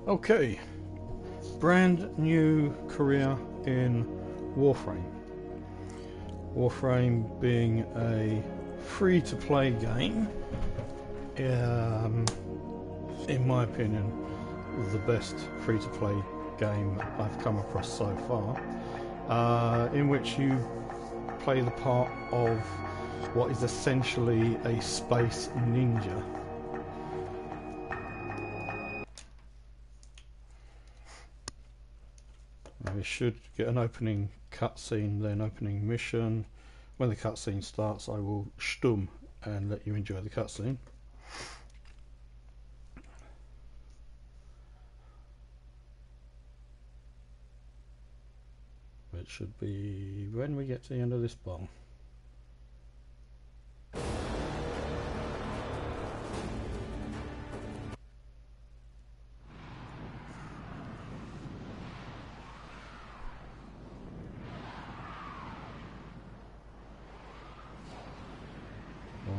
Okay, brand new career in Warframe. Warframe being a free-to-play game, in my opinion, the best free-to-play game I've come across so far, in which you play the part of what is essentially a space ninja. We should get an opening cutscene, then opening mission. When the cutscene starts, I will stumm and let you enjoy the cutscene. It should be when we get to the end of this bong.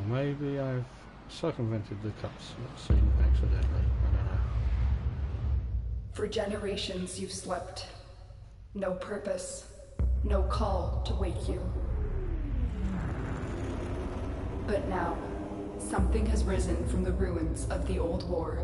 Maybe I've circumvented the cutscene accidentally. I don't know. For generations you've slept. No purpose. No call to wake you. But now, something has risen from the ruins of the old war.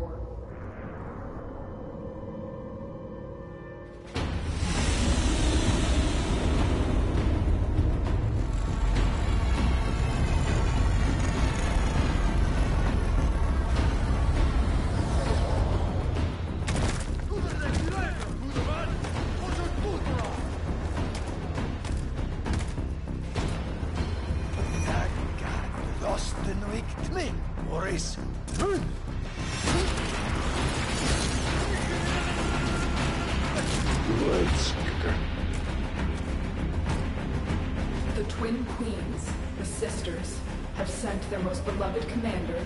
The twin queens, the sisters, have sent their most beloved commander,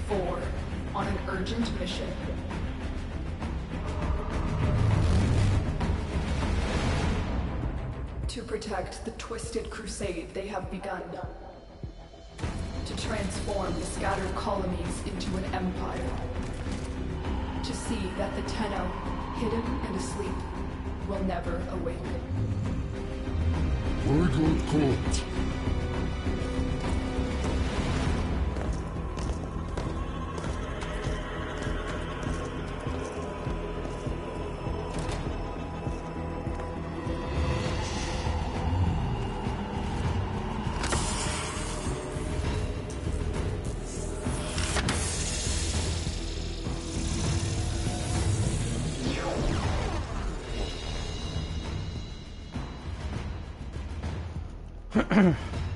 4, on an urgent mission. To protect the twisted crusade they have begun. To transform the scattered colonies into an empire. To see that the Tenno, hidden and asleep, will never awake. Word got caught.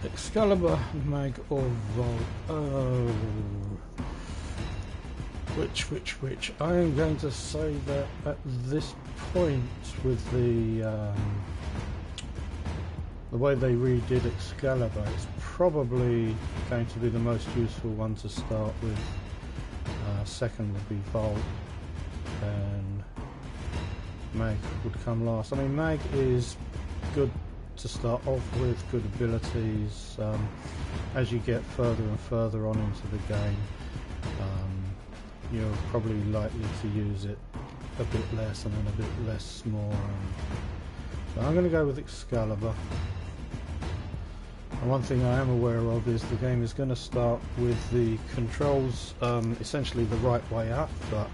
Excalibur, Mag or Vol? Oh. Which? I am going to say that at this point, with the way they redid Excalibur, it's probably going to be the most useful one to start with. Second would be Volt, and Mag would come last. I mean, Mag is good to start off with, good abilities. As you get further and further on into the game, you're probably likely to use it a bit less and then a bit less more. So I'm going to go with Excalibur. And one thing I am aware of is the game is going to start with the controls essentially the right way up, but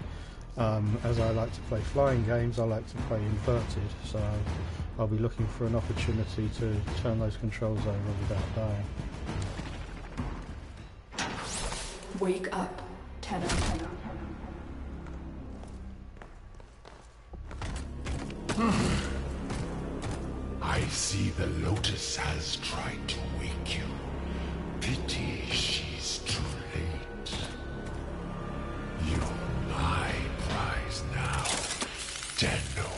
as I like to play flying games, I like to play inverted, so I'll be looking for an opportunity to turn those controls over without dying. Wake up, Tenno. I see the Lotus has tried to wake you. Pity she's too late. You're my prize now, Tenno.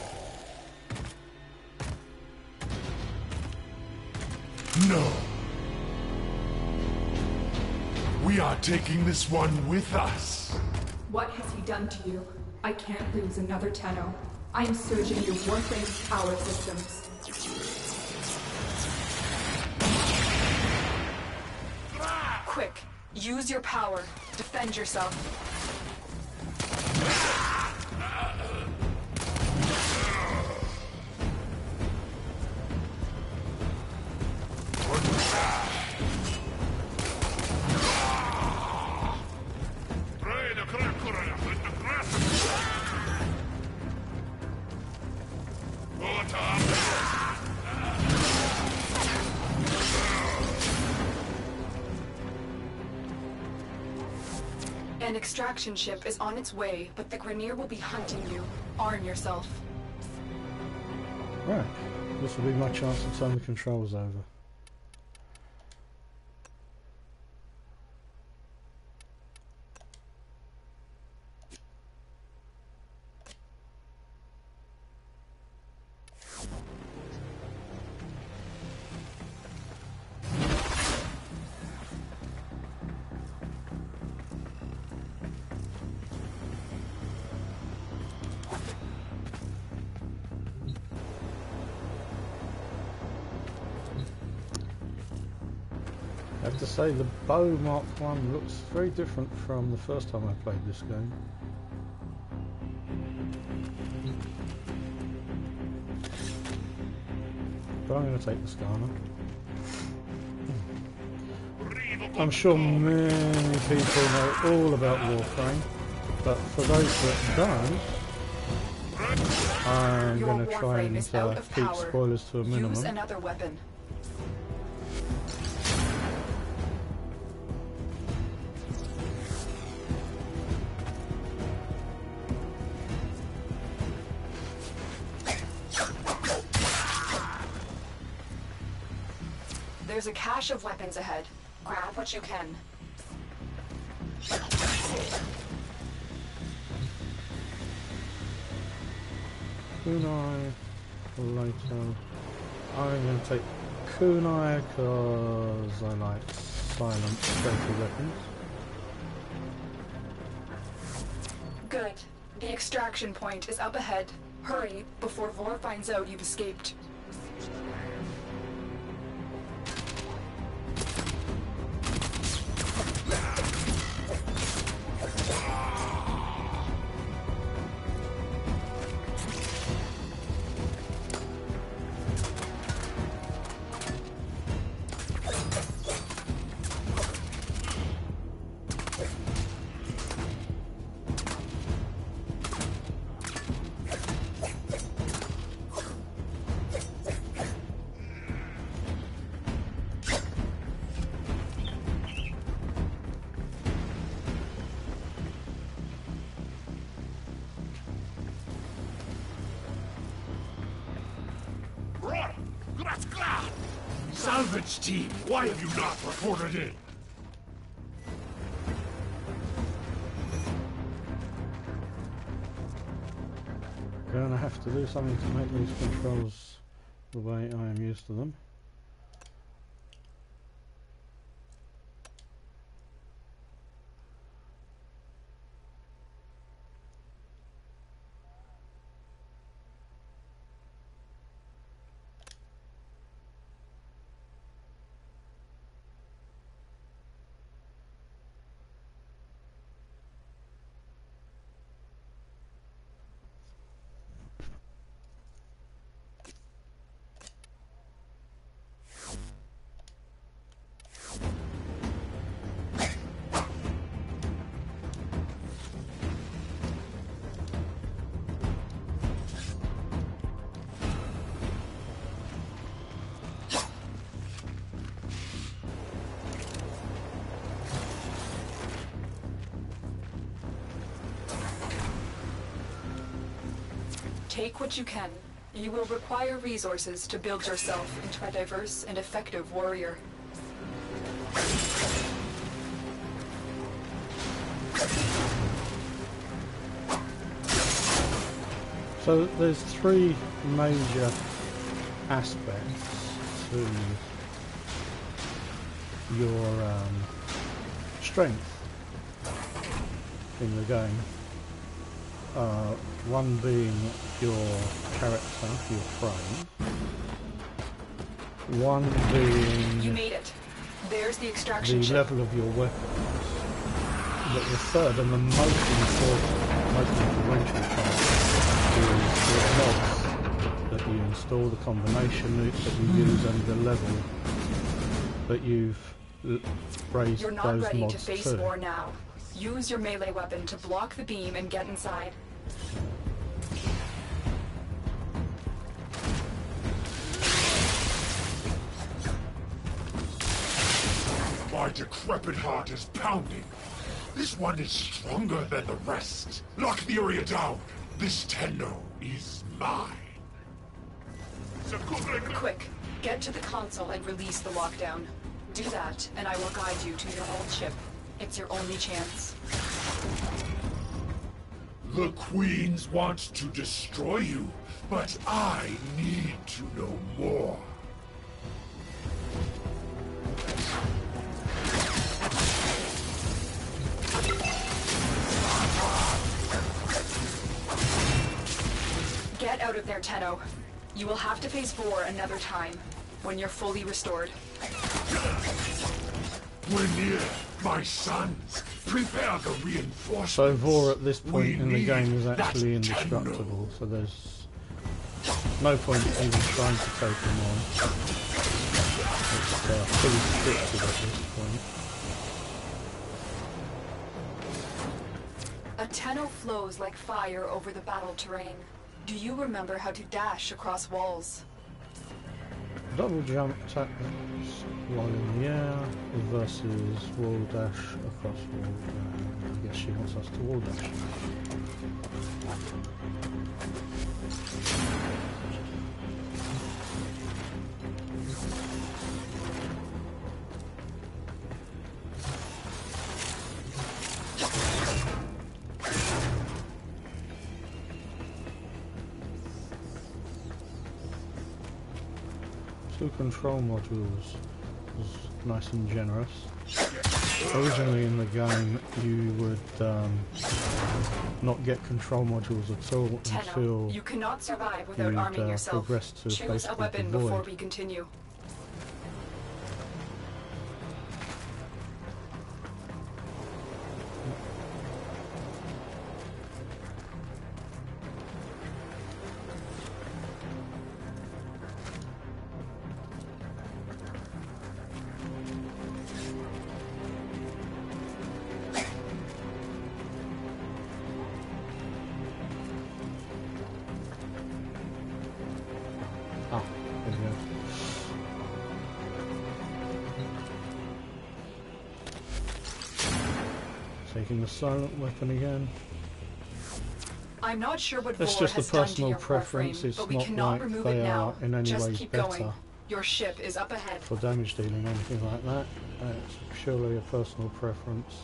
No. We are taking this one with us. What has he done to you? I can't lose another Tenno. I am surging your Warframe power systems. Quick, use your power. Defend yourself. An extraction ship is on its way, but the Grineer will be hunting you. Arm yourself. Right. This will be my chance to turn the controls over. I have to say the bow Mark 1 looks very different from the first time I played this game. But I'm going to take the scanner. I'm sure many people know all about Warframe, but for those that don't, I'm going to try and keep spoilers to a minimum. Use another weapon. There's a cache of weapons ahead. Grab what you can. Kunai later. I'm going to take Kunai because I like silent, stealthy weapons. Good. The extraction point is up ahead. Hurry before Vor finds out you've escaped. Salvage team, why have you not reported in? Gonna have to do something to make these controls the way I am used to them. Take what you can. You will require resources to build yourself into a diverse and effective warrior. So there's three major aspects to your strength in the game. One being your character, your frame. One being You made it. There's the extraction ship. level of your weapons. But the third and the most important, most influential part is your mods that you install, the combination that you use, and the level that you've raised You're not those ready mods to face to. war now. Use your melee weapon to block the beam and get inside. My decrepit heart is pounding. This one is stronger than the rest. Lock the area down. This Tenno is mine. Quick, get to the console and release the lockdown. Do that, and I will guide you to your old ship. It's your only chance. The Queens want to destroy you, but I need to know more. Get out of there, Tenno. You will have to face Vor another time, when you're fully restored. We're near, my sons. Prepare the reinforcements. So Vor at this point in the game is actually that indestructible, so there's no point even trying to take him on. It's fully scripted at this point. A Tenno flows like fire over the battle terrain. Do you remember how to dash across walls? Double jump attack while in the air versus wall dash across wall. I guess she wants us to wall dash. Two control modules was nice and generous. Originally in the game you would not get control modules at all until you cannot survive without you'd arming yourself. progress to Choose a basically weapon the before void. we continue. Ah, there we go. Taking the silent weapon again. I'm not sure what That's Vor just a has done to personal your preference, Warframe, it's but we not cannot like remove they it now. are in any Just way keep better going. Your ship is up ahead. for damage dealing or anything like that. It's purely a personal preference.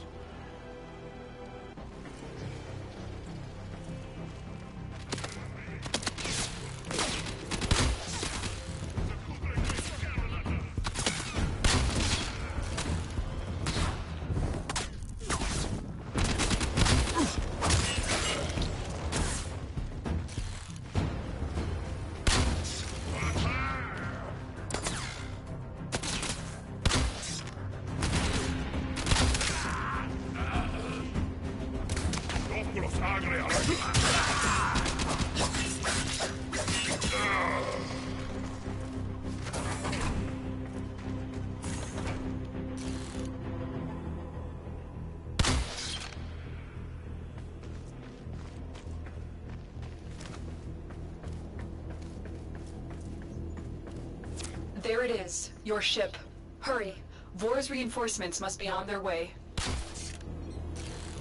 There it is, your ship. Hurry. Vor's reinforcements must be on their way.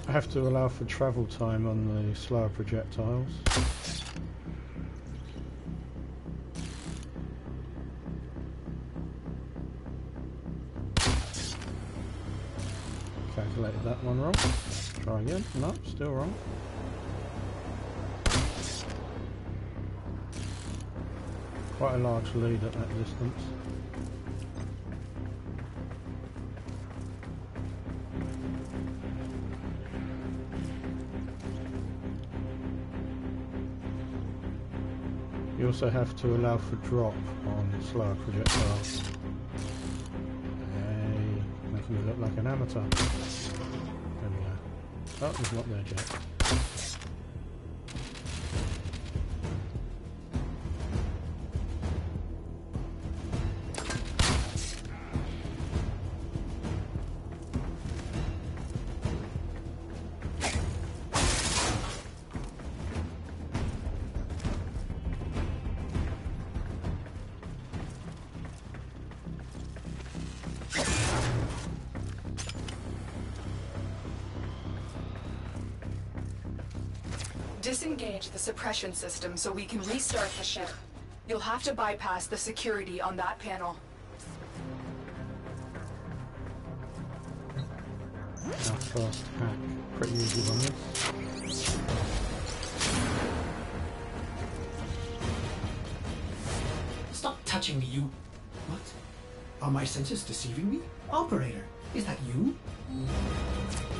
I have to allow for travel time on the slower projectiles. Calculated that one wrong. Try again. No, still wrong. Quite a large lead at that distance. You also have to allow for drop on slower projectiles. Hey, making me look like an amateur. There we go. Oh, he's not there yet. Disengage the suppression system so we can restart the ship. You'll have to bypass the security on that panel. Our first hack. Pretty easy on this. Stop touching me, you... What? Are my senses deceiving me? Operator, is that you?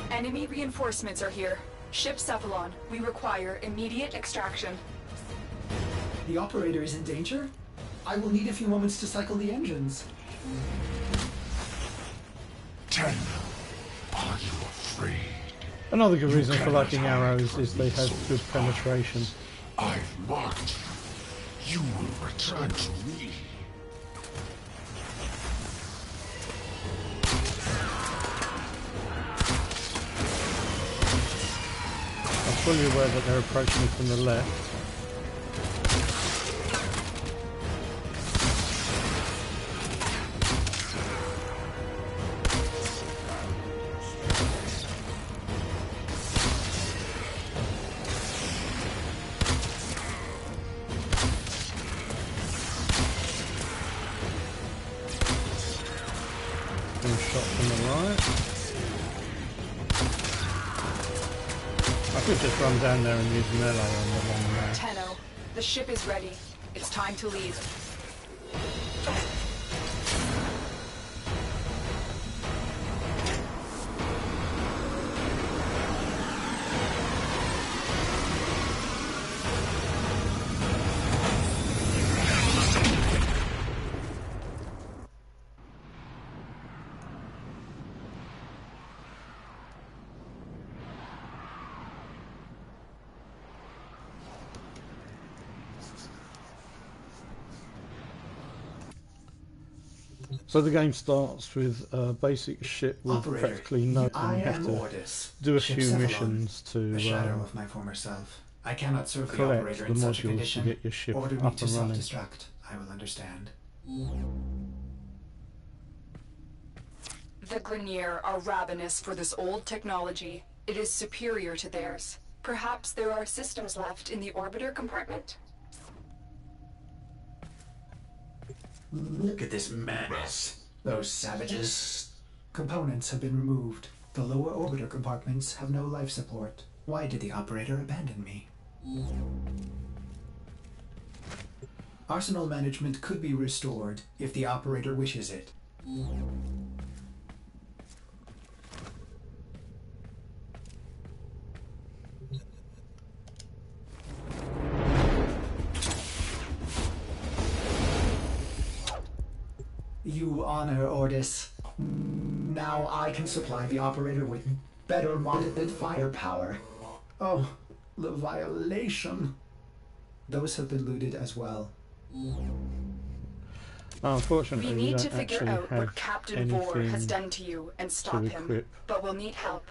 Enemy reinforcements are here. Ship Cephalon, we require immediate extraction. The operator is in danger? I will need a few moments to cycle the engines. Ten. Are you afraid? Another good reason for liking arrows is they have good penetration. I've marked you. You will return to me. I'm fully aware that they're approaching me from the left. Being shot from the right. I could just run down there and use melee on the one there. Tenno, the ship is ready. It's time to leave. So the game starts with a basic ship with Operator, practically no. I You have am to Ordis. do a Ship few Cephalon, missions to a shadow of my former self. I cannot serve the collect operator the in such a modules to condition. get your ship Order me up to and running. self-destruct. I will understand. The Grineer are ravenous for this old technology. It is superior to theirs. Perhaps there are systems left in the orbiter compartment? Look at this madness. Those savages. Components have been removed. The lower orbiter compartments have no life support. Why did the operator abandon me? Arsenal management could be restored if the operator wishes it. You honor Ordis. Now I can supply the operator with better monitored firepower. Oh, the violation. Those have been looted as well. Unfortunately, We need don't to figure actually out have what Captain Vor has anything done to you and stop to him. equip. But we'll need help.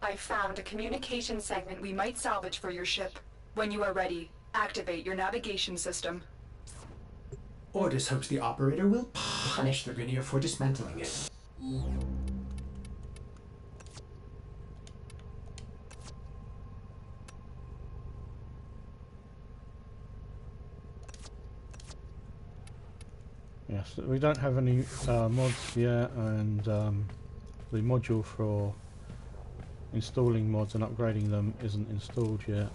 I found a communication segment we might salvage for your ship. When you are ready, activate your navigation system. Ordis hopes the operator will punish the Grineer for dismantling it. Yes, we don't have any mods yet, and the module for installing mods and upgrading them isn't installed yet.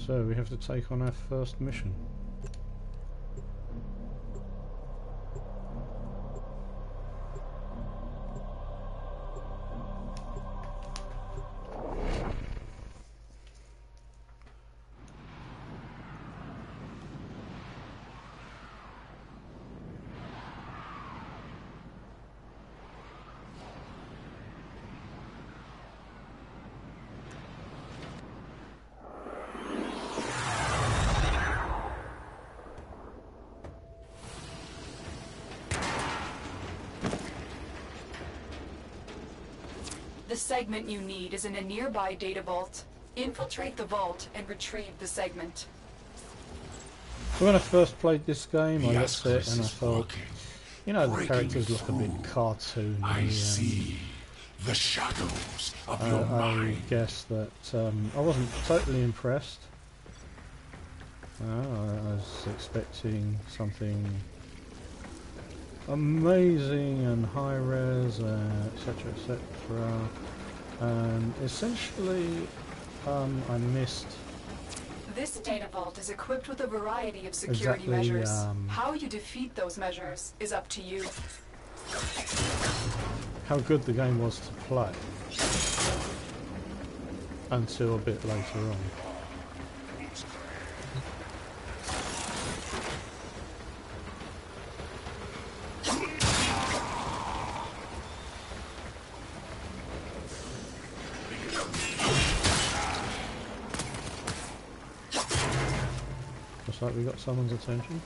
So we have to take on our first mission. The segment you need is in a nearby data vault. Infiltrate the vault and retrieve the segment. So when I first played this game, I The looked at it Asclepius and I is thought, working. You know, the breaking characters look a bit through. cartoony. I see the shadows of your I mind. guess that I wasn't totally impressed. I was expecting something amazing and high res, etc., etc. And essentially, I missed. This data vault is equipped with a variety of security Exactly, measures. How you defeat those measures is up to you. how good the game was to play until a bit later on. Looks like we got someone's attention.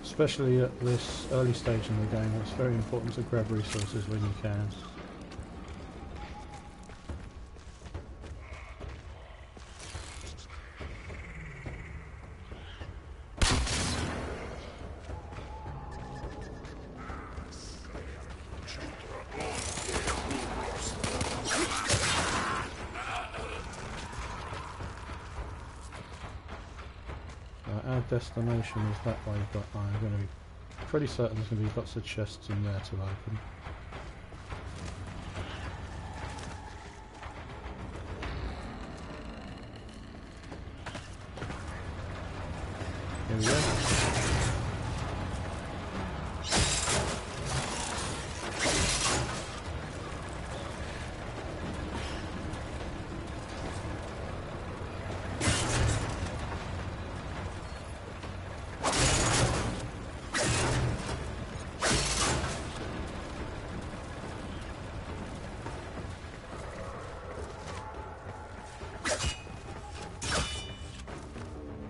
Especially at this early stage in the game, it's very important to grab resources when you can. Our destination is that way, but I'm going to be pretty certain there's going to be lots of chests in there to open. Here we go.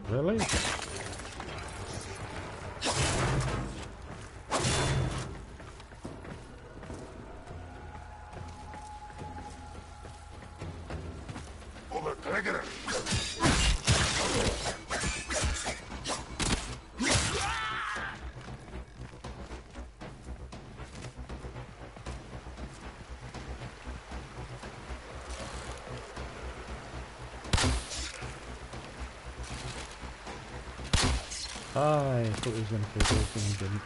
Really? I thought it was going to kill both and he didn't.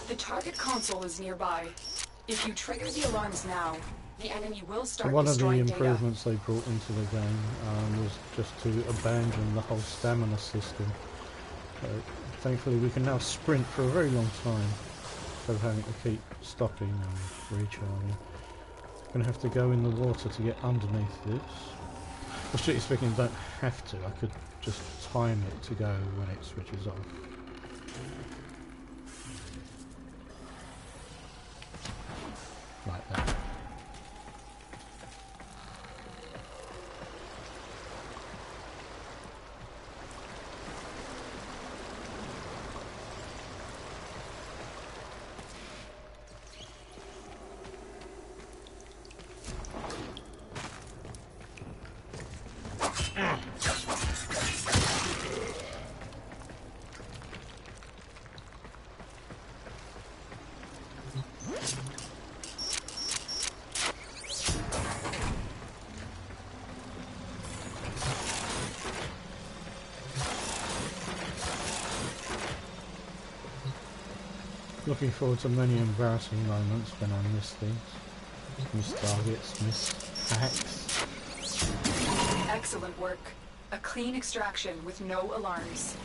The target console is nearby. If you trigger the alarms now, the enemy will So start one of the destroying data. improvements they brought into the game was just to abandon the whole stamina system. Thankfully we can now sprint for a very long time instead of having to keep stopping and recharging. I'm going to have to go in the water to get underneath this. Well, strictly speaking, I don't have to. I could just time it to go when it switches off. Like that. Looking forward to many embarrassing moments when I miss things. Miss targets, miss hacks. Excellent work. A clean extraction with no alarms.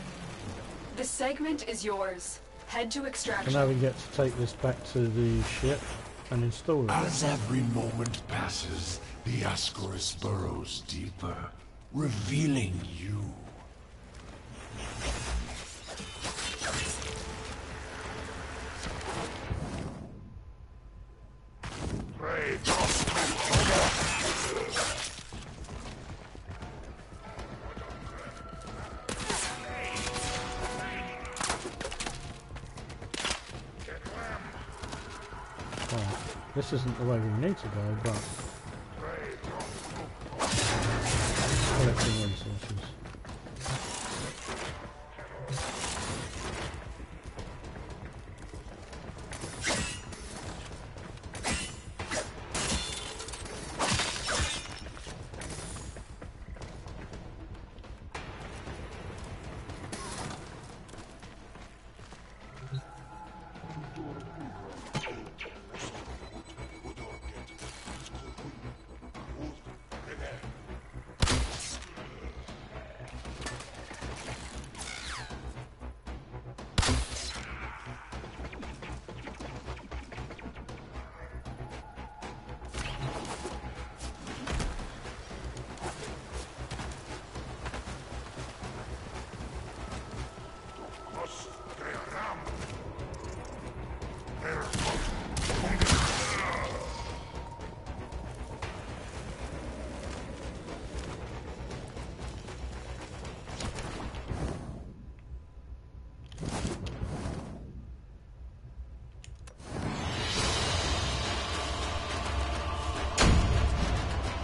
The segment is yours. Head to extraction. So now we get to take this back to the ship. and install it. As every moment passes, the Ascaris burrows deeper, revealing you. This isn't the way we need to go, but collecting resources.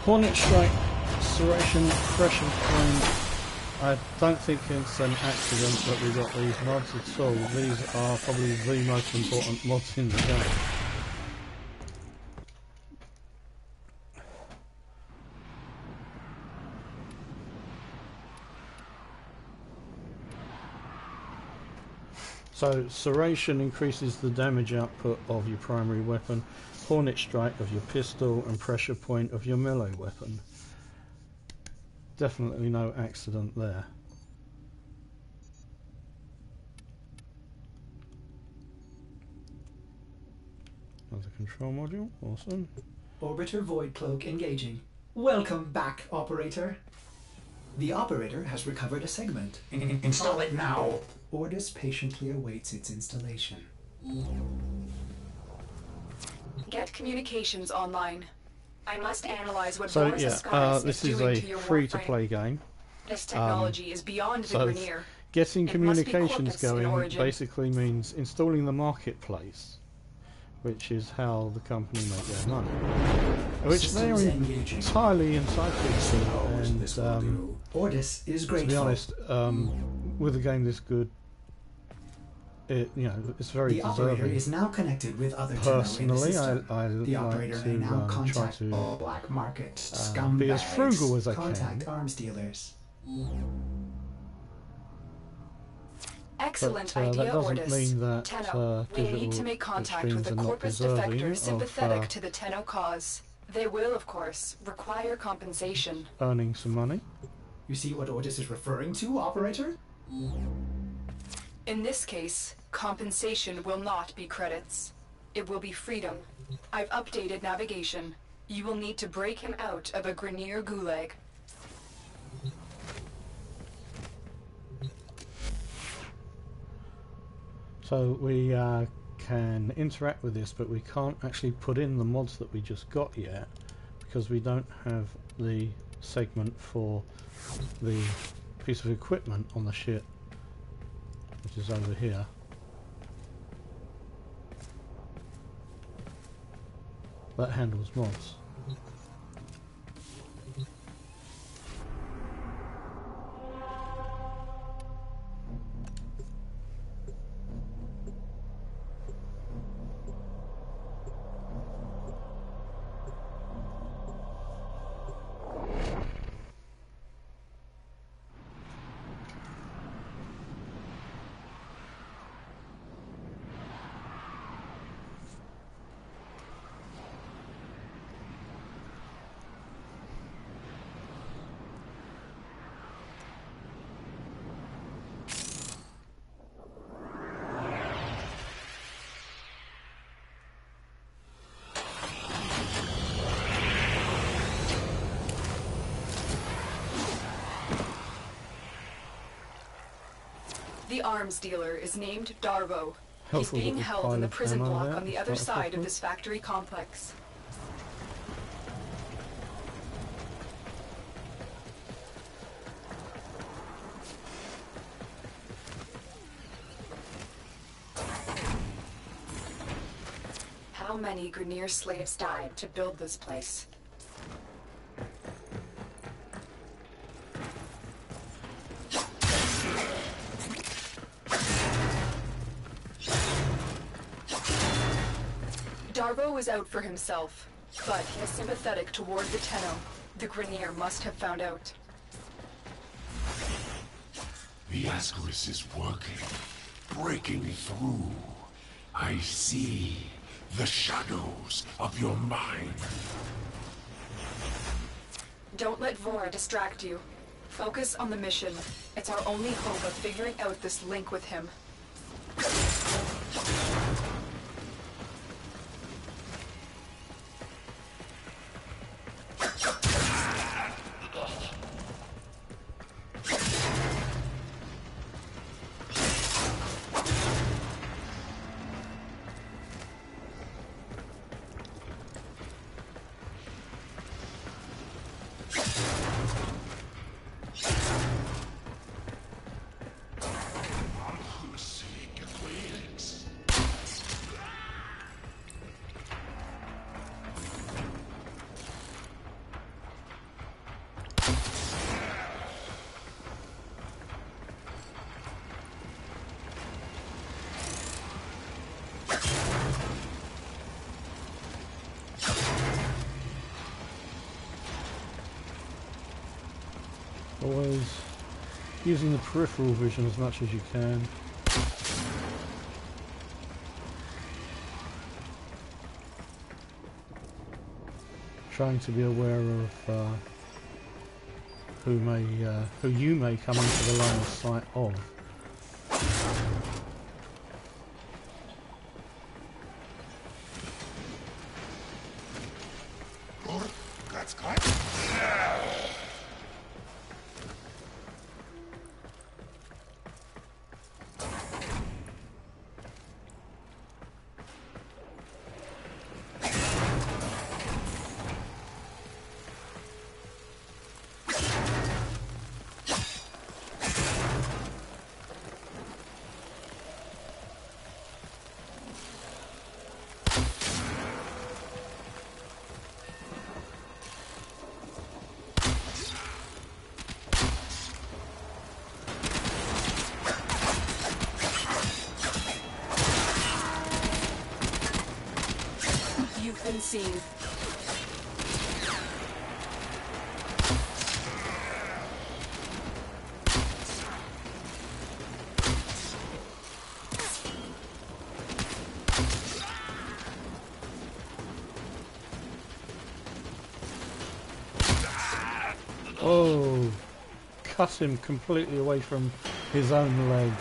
Hornet Strike, Serration, Pressure Point. I don't think it's an accident that we got these mods at all. These are probably the most important mods in the game. So, Serration increases the damage output of your primary weapon, Hornet Strike of your pistol, and Pressure Point of your melee weapon. Definitely no accident there. Another control module, awesome. Orbiter Void Cloak engaging. Welcome back, Operator. The Operator has recovered a segment. Install it now. Ordis patiently awaits its installation. Get communications online. I must analyze what So Boris yeah, Ascaris this is is doing a to your free-to-play Warframe. game. This technology is beyond the So Grenier. getting It must be communications Corpus in going origin. basically means installing the marketplace, which is how the company make their money, which they're Systems engaging. entirely entitled to. And This will do. Ordis is to grateful. be honest, with a game this good, it's very The Operator deserving. is now connected with other Personally, terminals in the system. I The like Operator to may now try contact to all black market be scumbags. as frugal as I Contact can. arms dealers. Excellent But that idea, doesn't Ordis. mean that Tenno, we need to digital make contact extremes with are a not Corpus deserving defector of sympathetic to the Tenno cause. They will, of course, require compensation. earning some money. You see what Ordis is referring to, Operator? In this case, compensation will not be credits. It will be freedom. I've updated navigation. You will need to break him out of a Grenier gulag. So we can interact with this, but we can't actually put in the mods that we just got yet because we don't have the segment for the piece of equipment on the ship, which is over here. That handles mods. The arms dealer is named Darvo. He's Helpful being little held in the pile of prison ammo block there, on the to other start off side of with. this factory complex. How many Grineer slaves died to build this place? Darvo is out for himself, but he is sympathetic toward the Tenno. The Grineer must have found out. The Ascaris is working, breaking through. I see the shadows of your mind. Don't let Vora distract you. Focus on the mission. It's our only hope of figuring out this link with him. Always using the peripheral vision as much as you can. Trying to be aware of who you may come into the line of sight of. You've been seen. Oh, cut him completely away from his own leg.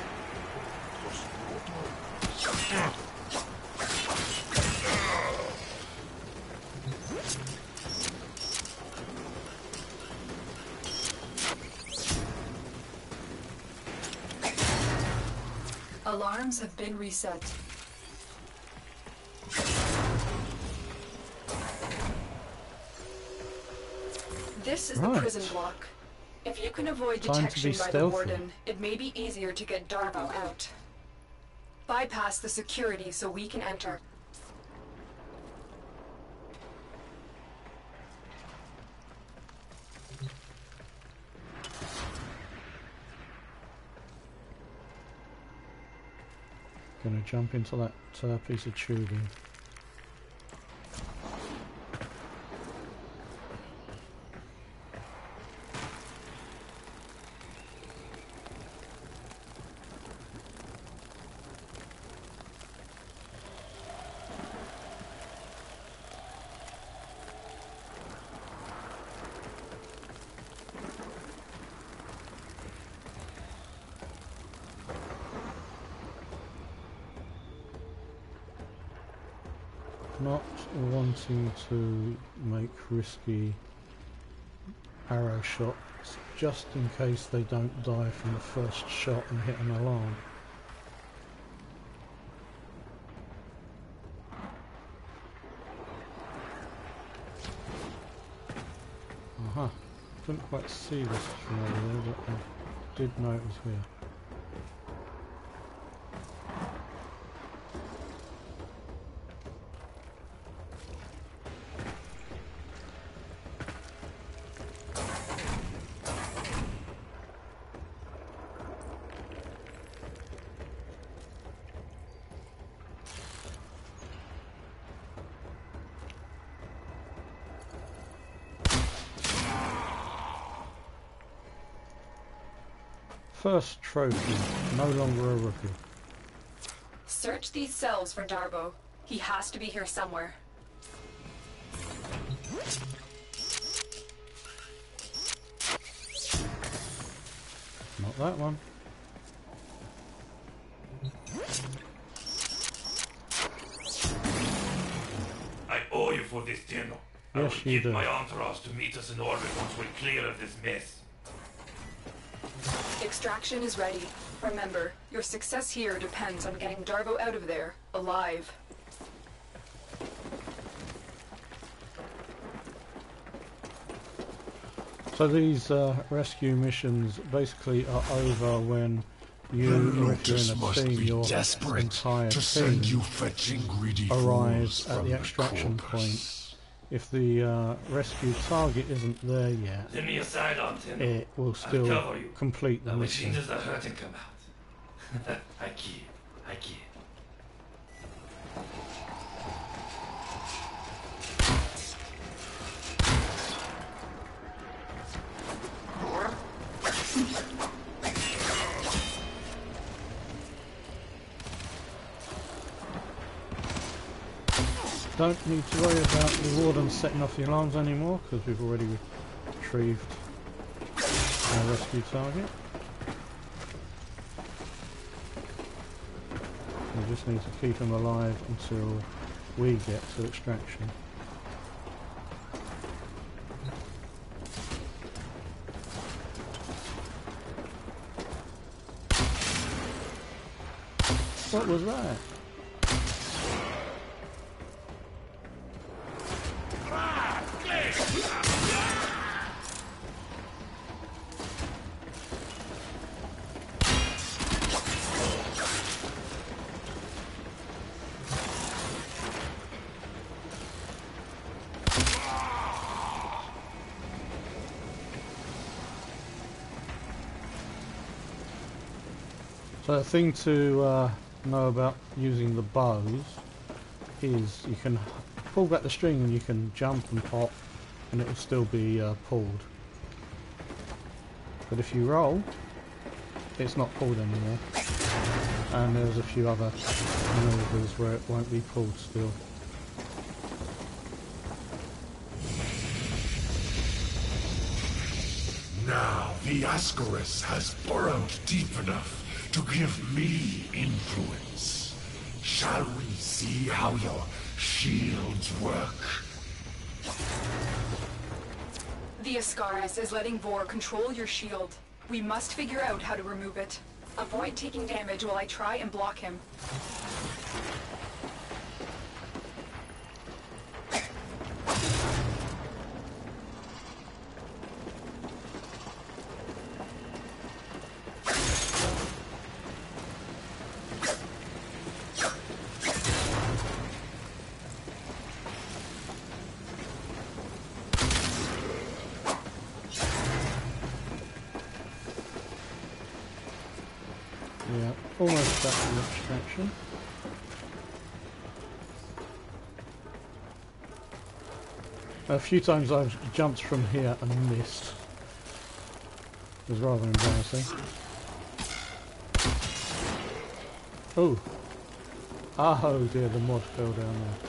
Alarms have been reset. This is the prison block. If you can avoid detection by the warden, it may be easier to get Darvo out. Bypass the security so we can enter. Gonna jump into that piece of tubing. Not wanting to make risky arrow shot, just in case they don't die from the first shot and hit an alarm. Aha, couldn't quite see this from over there, but I did know it was here. First trophy, no longer a rookie. Search these cells for Darbo. He has to be here somewhere. Not that one. I owe you for this dinner. I Yes, will you get do. my entourage to meet us in orbit once we're clear of this mess. Extraction is ready. Remember, your success here depends on getting Darbo out of there, alive. So these rescue missions basically are over when you, or if you're in Lotus a must team, be your desperate entire to send team you fetching greedy arrives fools at from the extraction corpus. point. If the rescue target isn't there yet, Send me a sidearm, Tim. it will still cover you. complete the The mission. machines are hurting come out. I can't. Don't need to worry about the warden setting off the alarms anymore because we've already retrieved our rescue target. We just need to keep him alive until we get to extraction. What was that? So the thing to know about using the bows is you can pull back the string and you can jump and pop and it will still be pulled. But if you roll, it's not pulled anymore. And there's a few other maneuvers where it won't be pulled still. Now the Ascaris has burrowed deep enough to give me influence. Shall we see how your shields work? The Ascaris is letting Vor control your shield. We must figure out how to remove it. Avoid taking damage while I try and block him. Yeah, almost back to extraction. A few times I've jumped from here and missed. It was rather embarrassing. Oh! Oh dear, the mod fell down there.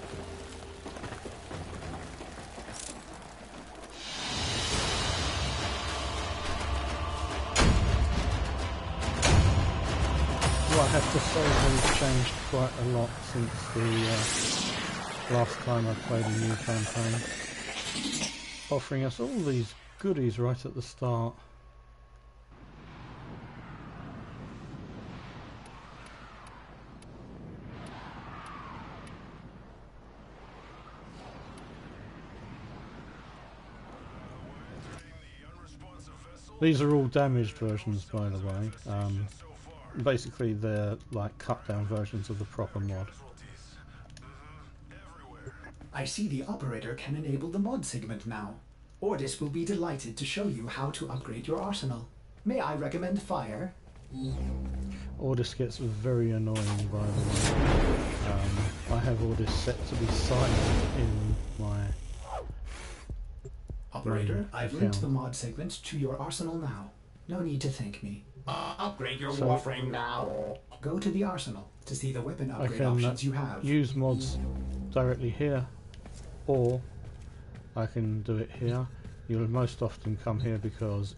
Well, I have to say they've changed quite a lot since the last time I played a new campaign, offering us all these goodies right at the start. These are all damaged versions, by the way. Basically, they're like cut-down versions of the proper mod. I see the operator can enable the mod segment now. Ordis will be delighted to show you how to upgrade your arsenal. May I recommend fire? Ordis gets very annoying, by the way. I have Ordis set to be silent in my... Operator, I've linked the mod segment to your arsenal now. No need to thank me. Upgrade your Warframe now. Go to the arsenal to see the weapon upgrade options you have. Use mods directly here, or I can do it here. You'll most often come here because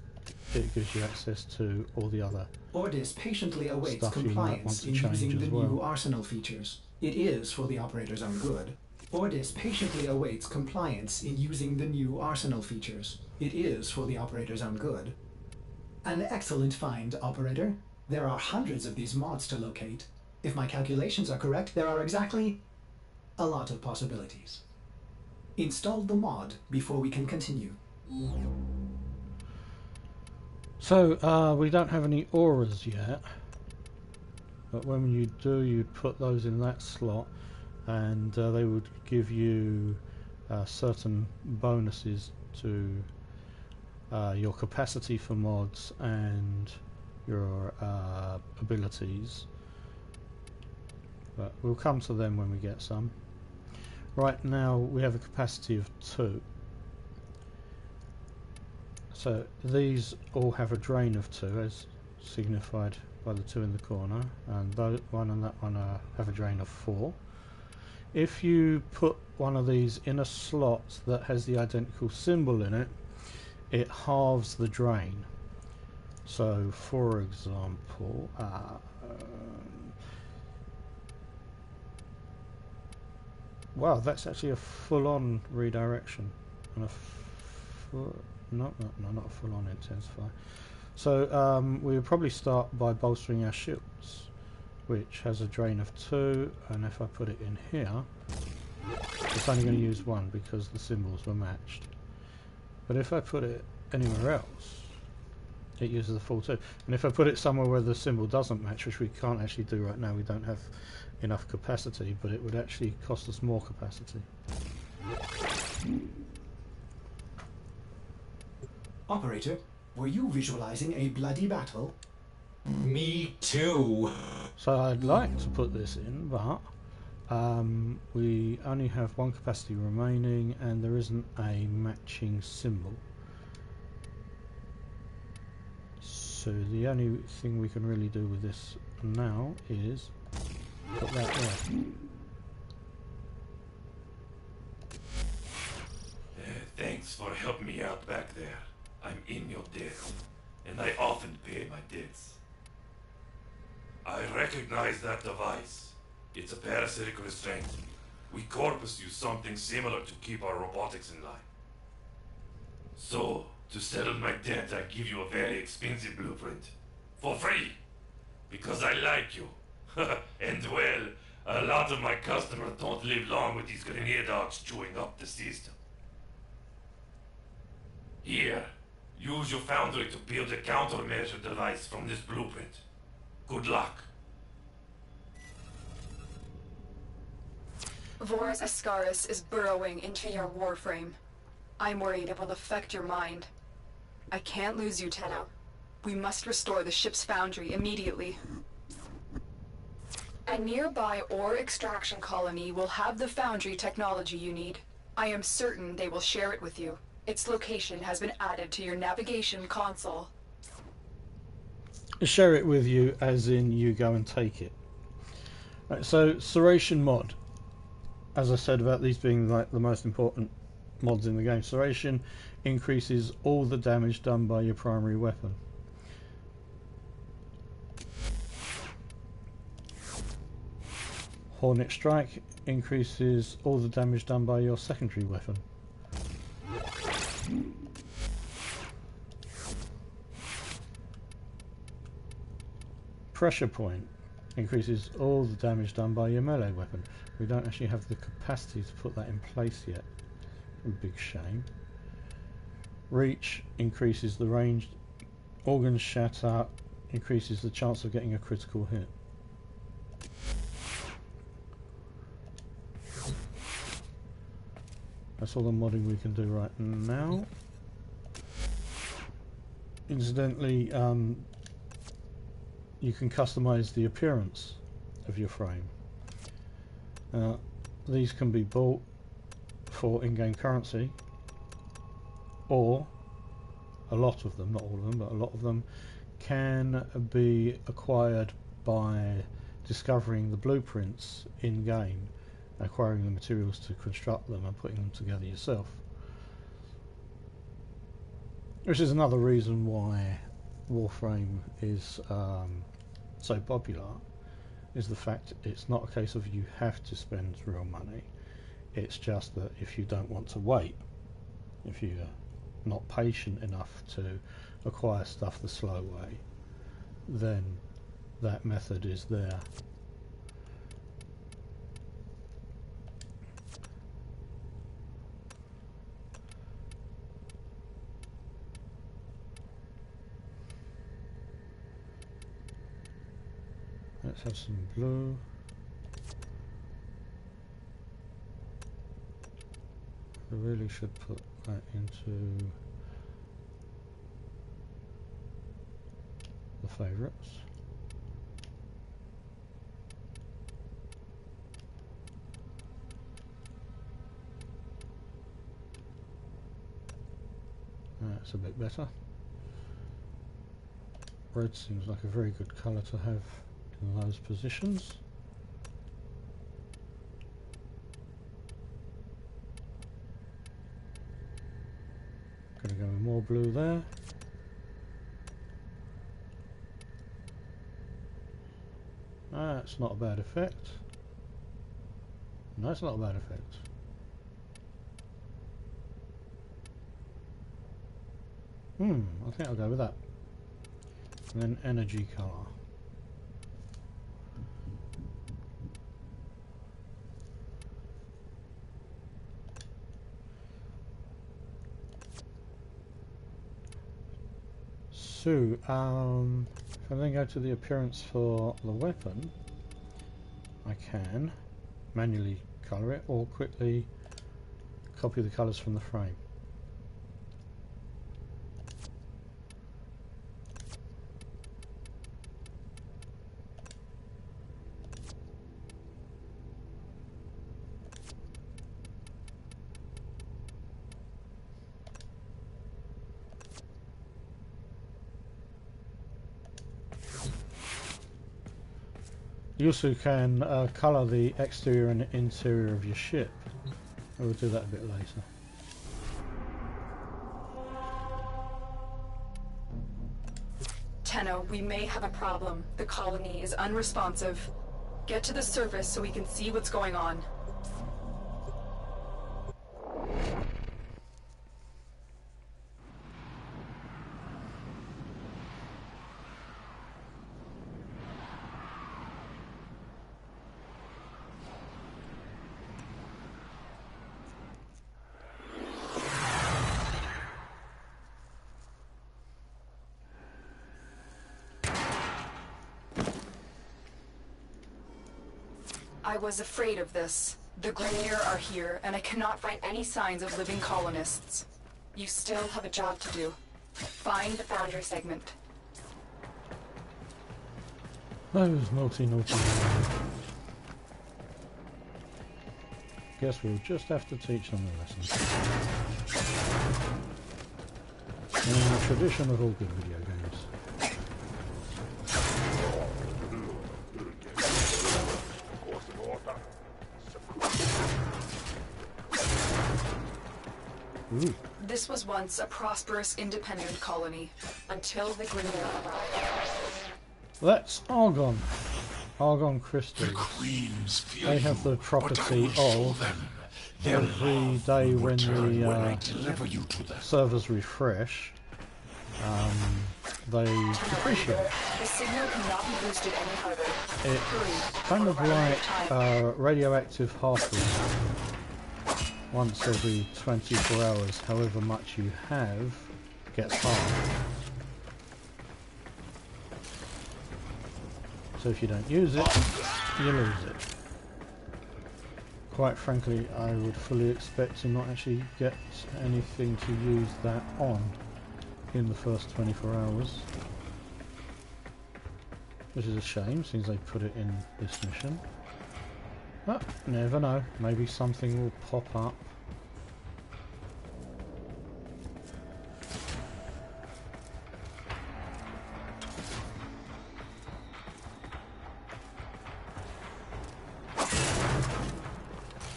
it gives you access to all the other Ordis patiently awaits stuff compliance in using the as well. new arsenal features. It is for the operator's own good. Ordis patiently awaits compliance in using the new arsenal features. It is for the operator's own good. An excellent find, operator. There are hundreds of these mods to locate. If my calculations are correct, there are exactly a lot of possibilities. Install the mod before we can continue. So, we don't have any auras yet, but when you do, you'd put those in that slot, and they would give you certain bonuses to your capacity for mods and your abilities. But we'll come to them when we get some. Right now we have a capacity of 2. So these all have a drain of 2, as signified by the 2 in the corner, and that one and that one have a drain of 4. If you put one of these in a slot that has the identical symbol in it, it halves the drain. So for example, wow, that's actually a full-on redirection, and not a full-on intensify. So we would probably start by bolstering our shields, which has a drain of 2, and if I put it in here, it's only going to use 1 because the symbols were matched. But if I put it anywhere else, it uses a full 2. And if I put it somewhere where the symbol doesn't match, which we can't actually do right now, we don't have enough capacity, but it would actually cost us more capacity. Operator, were you visualizing a bloody battle? Me too. So I'd like to put this in, but we only have 1 capacity remaining and there isn't a matching symbol. So the only thing we can really do with this now is put that there. Thanks for helping me out back there. I'm in your debt, and I often pay my debts. I recognize that device. It's a parasitic restraint. We Corpus use something similar to keep our robotics in line. So, to settle my debt, I give you a very expensive blueprint. For free! Because I like you. And well, a lot of my customers don't live long with these grenade dogs chewing up the system. Here, use your foundry to build a countermeasure device from this blueprint. Good luck. Vora's Ascaris is burrowing into your Warframe. I'm worried it will affect your mind. I can't lose you, Tenno. We must restore the ship's foundry immediately. A nearby ore extraction colony will have the foundry technology you need. I am certain they will share it with you. Its location has been added to your navigation console. Share it with you as in you go and take it. Right, so Serration mod. As I said about these being like the most important mods in the game, Serration increases all the damage done by your primary weapon. Hornet Strike increases all the damage done by your secondary weapon. Pressure point increases all the damage done by your melee weapon. We don't actually have the capacity to put that in place yet. A big shame. Reach increases the range. Organs shatter increases the chance of getting a critical hit. That's all the modding we can do right now. Incidentally, you can customize the appearance of your frame. These can be bought for in-game currency, or a lot of them, not all of them, but a lot of them can be acquired by discovering the blueprints in-game, acquiring the materials to construct them and putting them together yourself. Which is another reason why Warframe is so popular, is the fact it's not a case of you have to spend real money. It's just that if you don't want to wait, if you're not patient enough to acquire stuff the slow way, then that method is there. Let's have some blue. I really should put that into the favourites. That's a bit better. Red seems like a very good colour to have in those positions. Gonna go with more blue there. That's not a bad effect. No, it's not a bad effect. I think I'll go with that. And then energy colour. So, if I then go to the appearance for the weapon, I can manually colour it or quickly copy the colours from the frame. You also can colour the exterior and interior of your ship. I will do that a bit later. Tenno, we may have a problem. The colony is unresponsive. Get to the surface so we can see what's going on. I was afraid of this. The Grenier are here, and I cannot find any signs of living colonists. You still have a job to do. Find the foundry segment. Those naughty. Guess we'll just have to teach them the lesson. In the tradition of all good video games. Ooh. This was once a prosperous, independent colony, until the Grenier arrived. That's argon. Argon crystals. The queens fear They have the you, property but I will show of them their every love day will when return the when I deliver you to them. servers refresh, they depreciate. The signal cannot be boosted any further. It's kind of like radioactive heartbeat. Once every 24 hours, however much you have gets halved. So if you don't use it, you lose it. Quite frankly, I would fully expect to not actually get anything to use that on in the first 24 hours. Which is a shame, since they put it in this mission. But, never know, maybe something will pop up.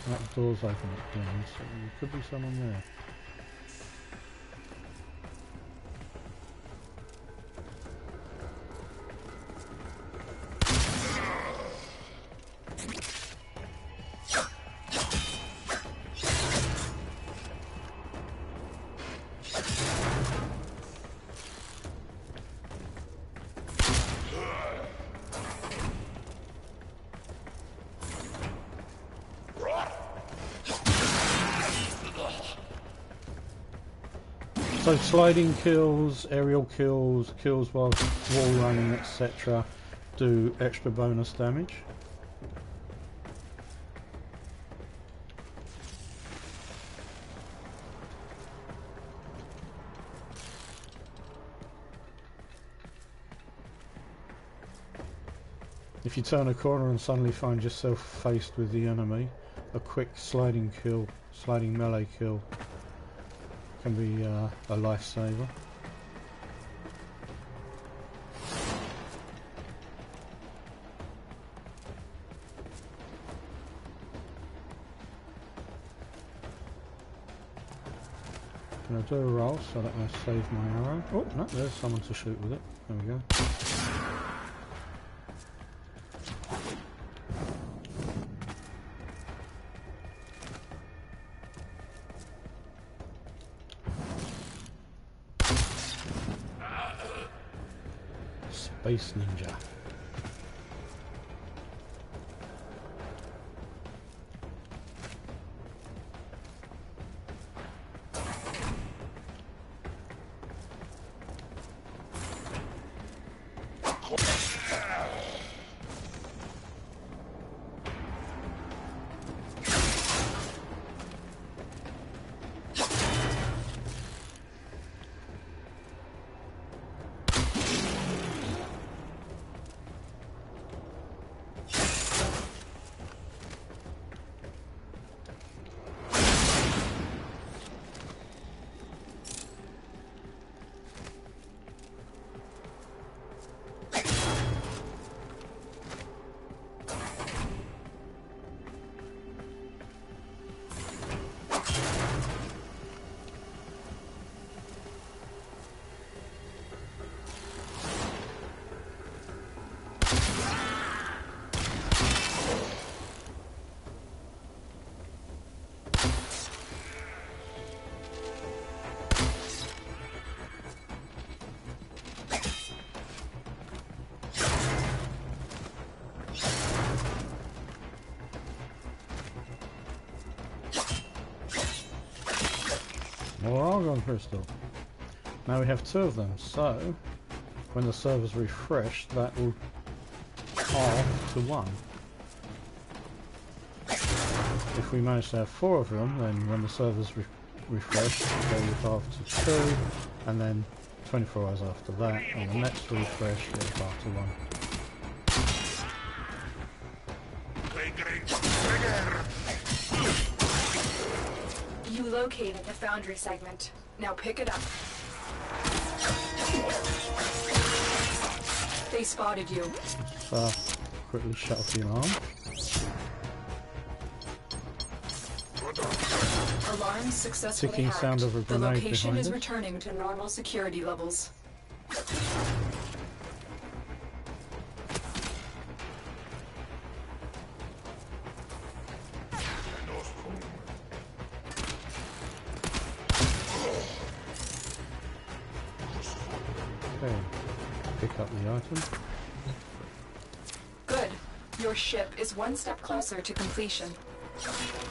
That door's open again, so there could be someone there. So sliding kills, aerial kills, kills while wall running, etc. do extra bonus damage. If you turn a corner and suddenly find yourself faced with the enemy, a quick sliding kill, sliding melee kill can be a lifesaver. I'm going to do a roll so that I save my arrow. Oh, no, there's someone to shoot with it. There we go. Space Ninja. More argon crystal. Now we have two of them, so when the server's refreshed, that will halve to one. If we manage to have four of them, then when the server's refreshed, they will halve to two, and then 24 hours after that, on the next refresh, it will halve to one. You located the foundry segment. Now pick it up. They spotted you. Quickly shut off the alarm. Alarm successfully Ticking hacked. sound of a The grenade location behind is us. returning to normal security levels. pick up the item. Good. Your ship is one step closer to completion.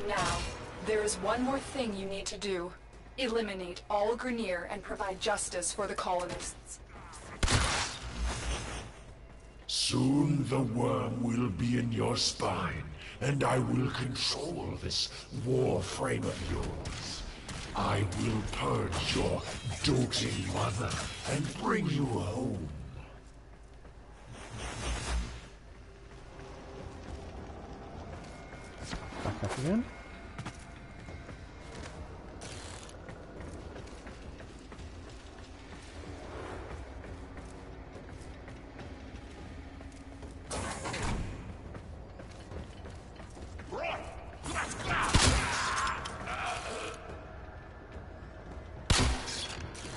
Now, there is one more thing you need to do. Eliminate all Grineer and provide justice for the colonists. Soon the worm will be in your spine, and I will control this Warframe of yours. I will purge your doting mother and bring you home. Back up again.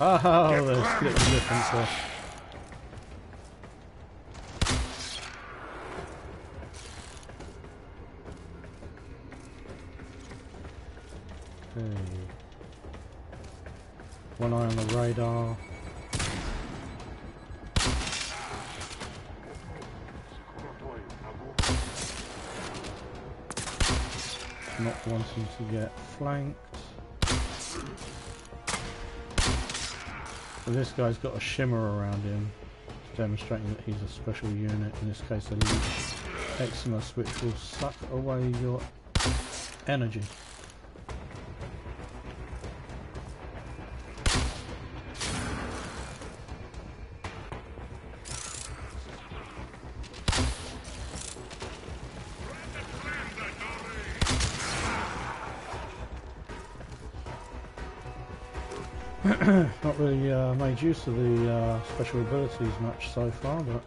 Oh, there's a little difference there. Okay. One eye on the radar. Not wanting to get flanked. So this guy's got a shimmer around him, demonstrating that he's a special unit, in this case a leech Eximus, which will suck away your energy. Not really made use of the special abilities much so far, but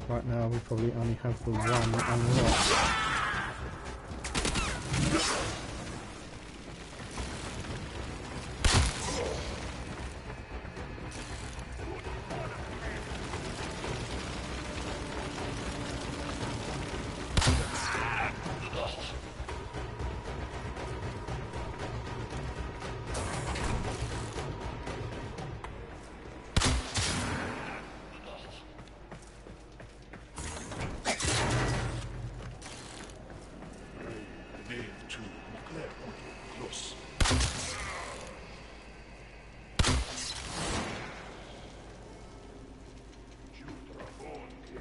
right now we probably only have the one unlocked.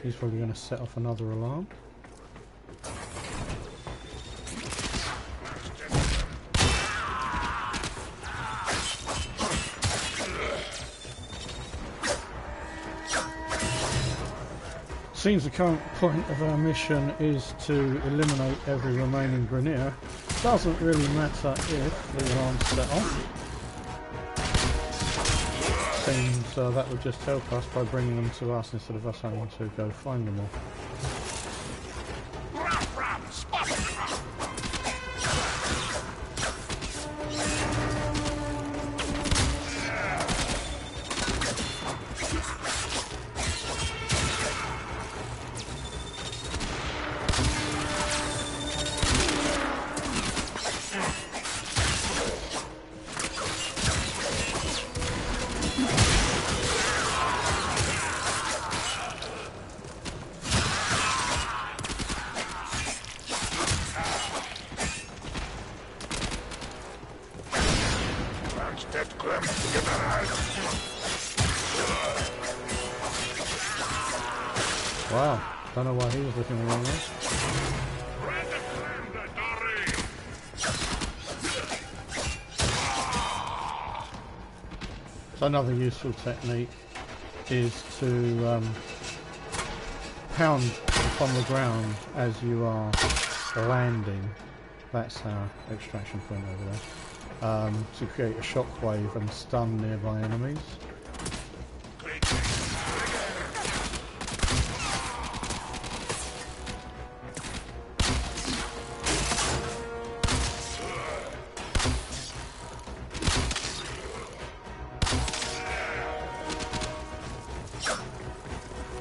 He's probably going to set off another alarm. Seems the current point of our mission is to eliminate every remaining Grineer. Doesn't really matter if the alarm's set off. Seems that would just help us by bringing them to us instead of us having to go find them all. Wow, don't know why he was looking the wrong way. So another useful technique is to pound upon the ground as you are landing. That's our extraction point over there. To create a shockwave and stun nearby enemies.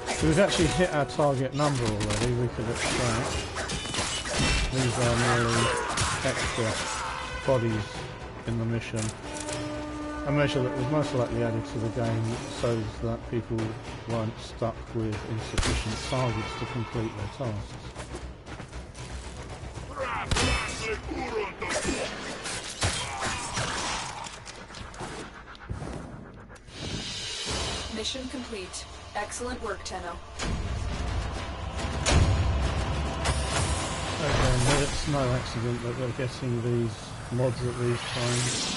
So we've actually hit our target number already, we could extract. These are merely extra bodies in the mission. A measure that was most likely added to the game so that people weren't stuck with insufficient targets to complete their tasks. Mission complete. Excellent work, Tenno. Okay, it's no accident that we're getting these mods at these times.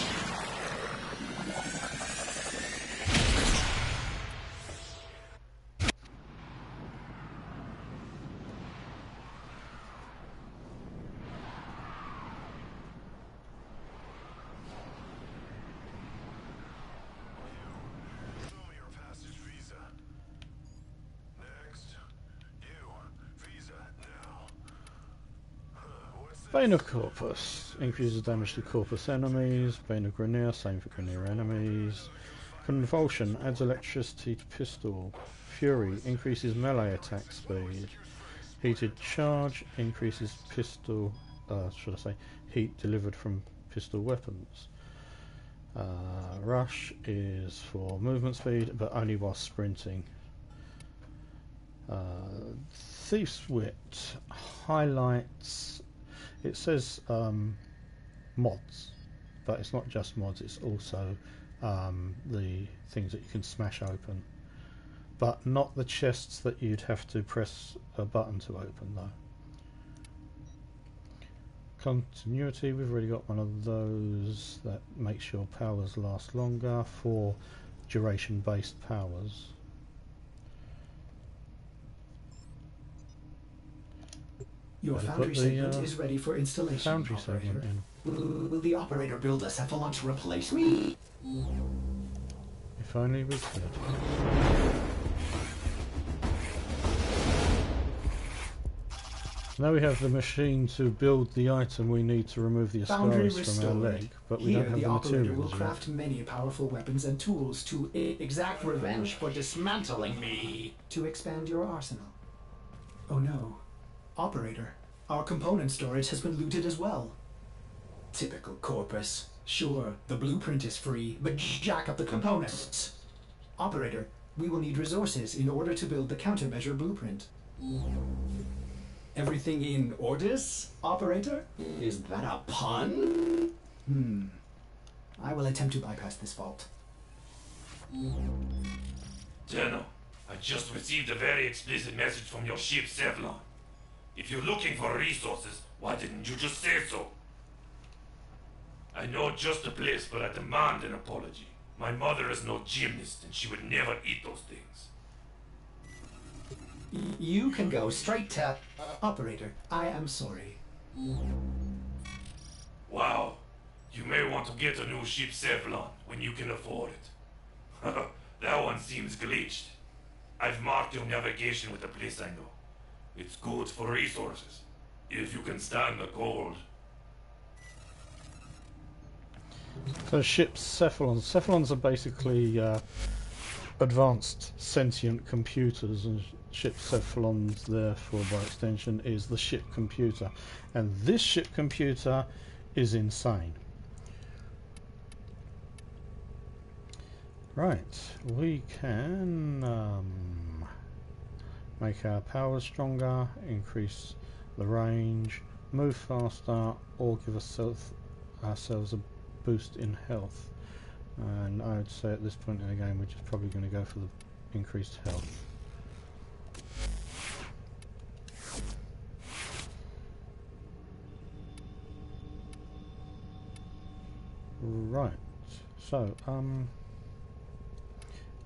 Bane of Corpus increases damage to Corpus enemies. Bane of Grineer, same for Grineer enemies. Convulsion adds electricity to pistol. Fury increases melee attack speed. Heated Charge increases pistol, should I say, heat delivered from pistol weapons. Rush is for movement speed, but only while sprinting. Thief's Wit highlights. It says mods, but it's not just mods, it's also the things that you can smash open, but not the chests that you'd have to press a button to open though. Continuity, we've already got one of those that makes your powers last longer for duration based powers. Your foundry segment is ready for installation. Foundry segment in. Will the operator build a cephalon to replace me? If only we could. Now we have the machine to build the item we need to remove the Ascaris from our leg, but we don't have the materials. The operator will craft many powerful weapons and tools to exact revenge for dismantling me. To expand your arsenal. Oh no. Operator, our component storage has been looted as well. Typical Corpus. Sure, the blueprint is free, but jack up the components. Operator, we will need resources in order to build the countermeasure blueprint. Everything in orders, Operator? Is that a pun? I will attempt to bypass this fault. Tenno, I just received a very explicit message from your ship, Cephalon. If you're looking for resources, why didn't you just say so? I know just the place, but I demand an apology. My mother is no gymnast, and she would never eat those things. You can go straight to... Operator, I am sorry. Wow. You may want to get a new ship, Cephalon, when you can afford it. That one seems glitched. I've marked your navigation with the place I know. It's good for resources, if you can stand the cold. So ships, cephalons. Cephalons are basically advanced sentient computers, and ship cephalons, therefore by extension, is the ship computer. And this ship computer is insane. Right, we can make our powers stronger, increase the range, move faster, or give ourselves a boost in health. And I would say at this point in the game we're just probably going to go for the increased health. Right, so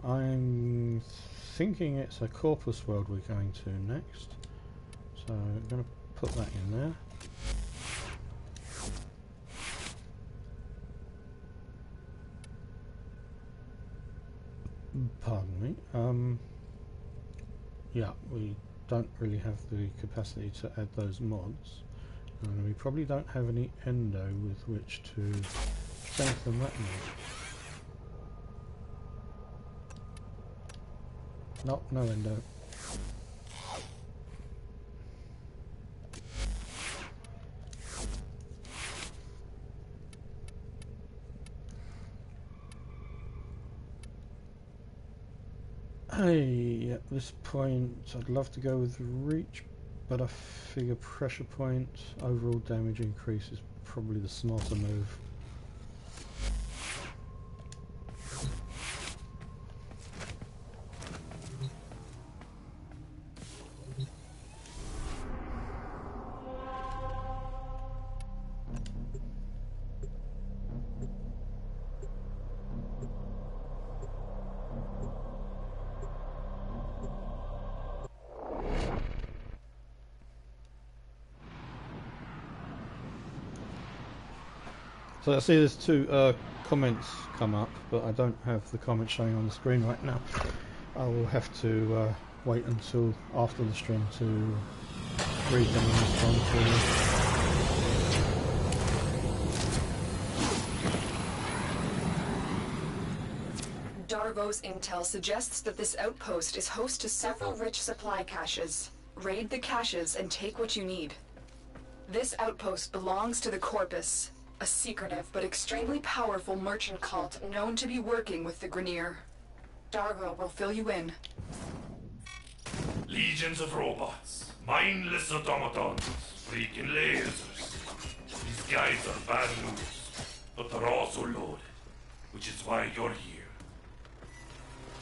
I'm thinking it's a Corpus world we're going to next, so I'm going to put that in there. Pardon me. Yeah, we don't really have the capacity to add those mods, and we probably don't have any endo with which to strengthen that mod. Nope, no endo. Hey, at this point, I'd love to go with reach, but I figure pressure point, overall damage increase is probably the smarter move. So I see there's two comments come up, but I don't have the comments showing on the screen right now. I will have to wait until after the stream to read them and respond to them. Darvo's intel suggests that this outpost is host to several rich supply caches. Raid the caches and take what you need. This outpost belongs to the Corpus, a secretive but extremely powerful merchant cult known to be working with the Grineer. Darvo will fill you in. Legions of robots, mindless automatons, freaking lasers. These guys are bad news, but they're also loaded, which is why you're here.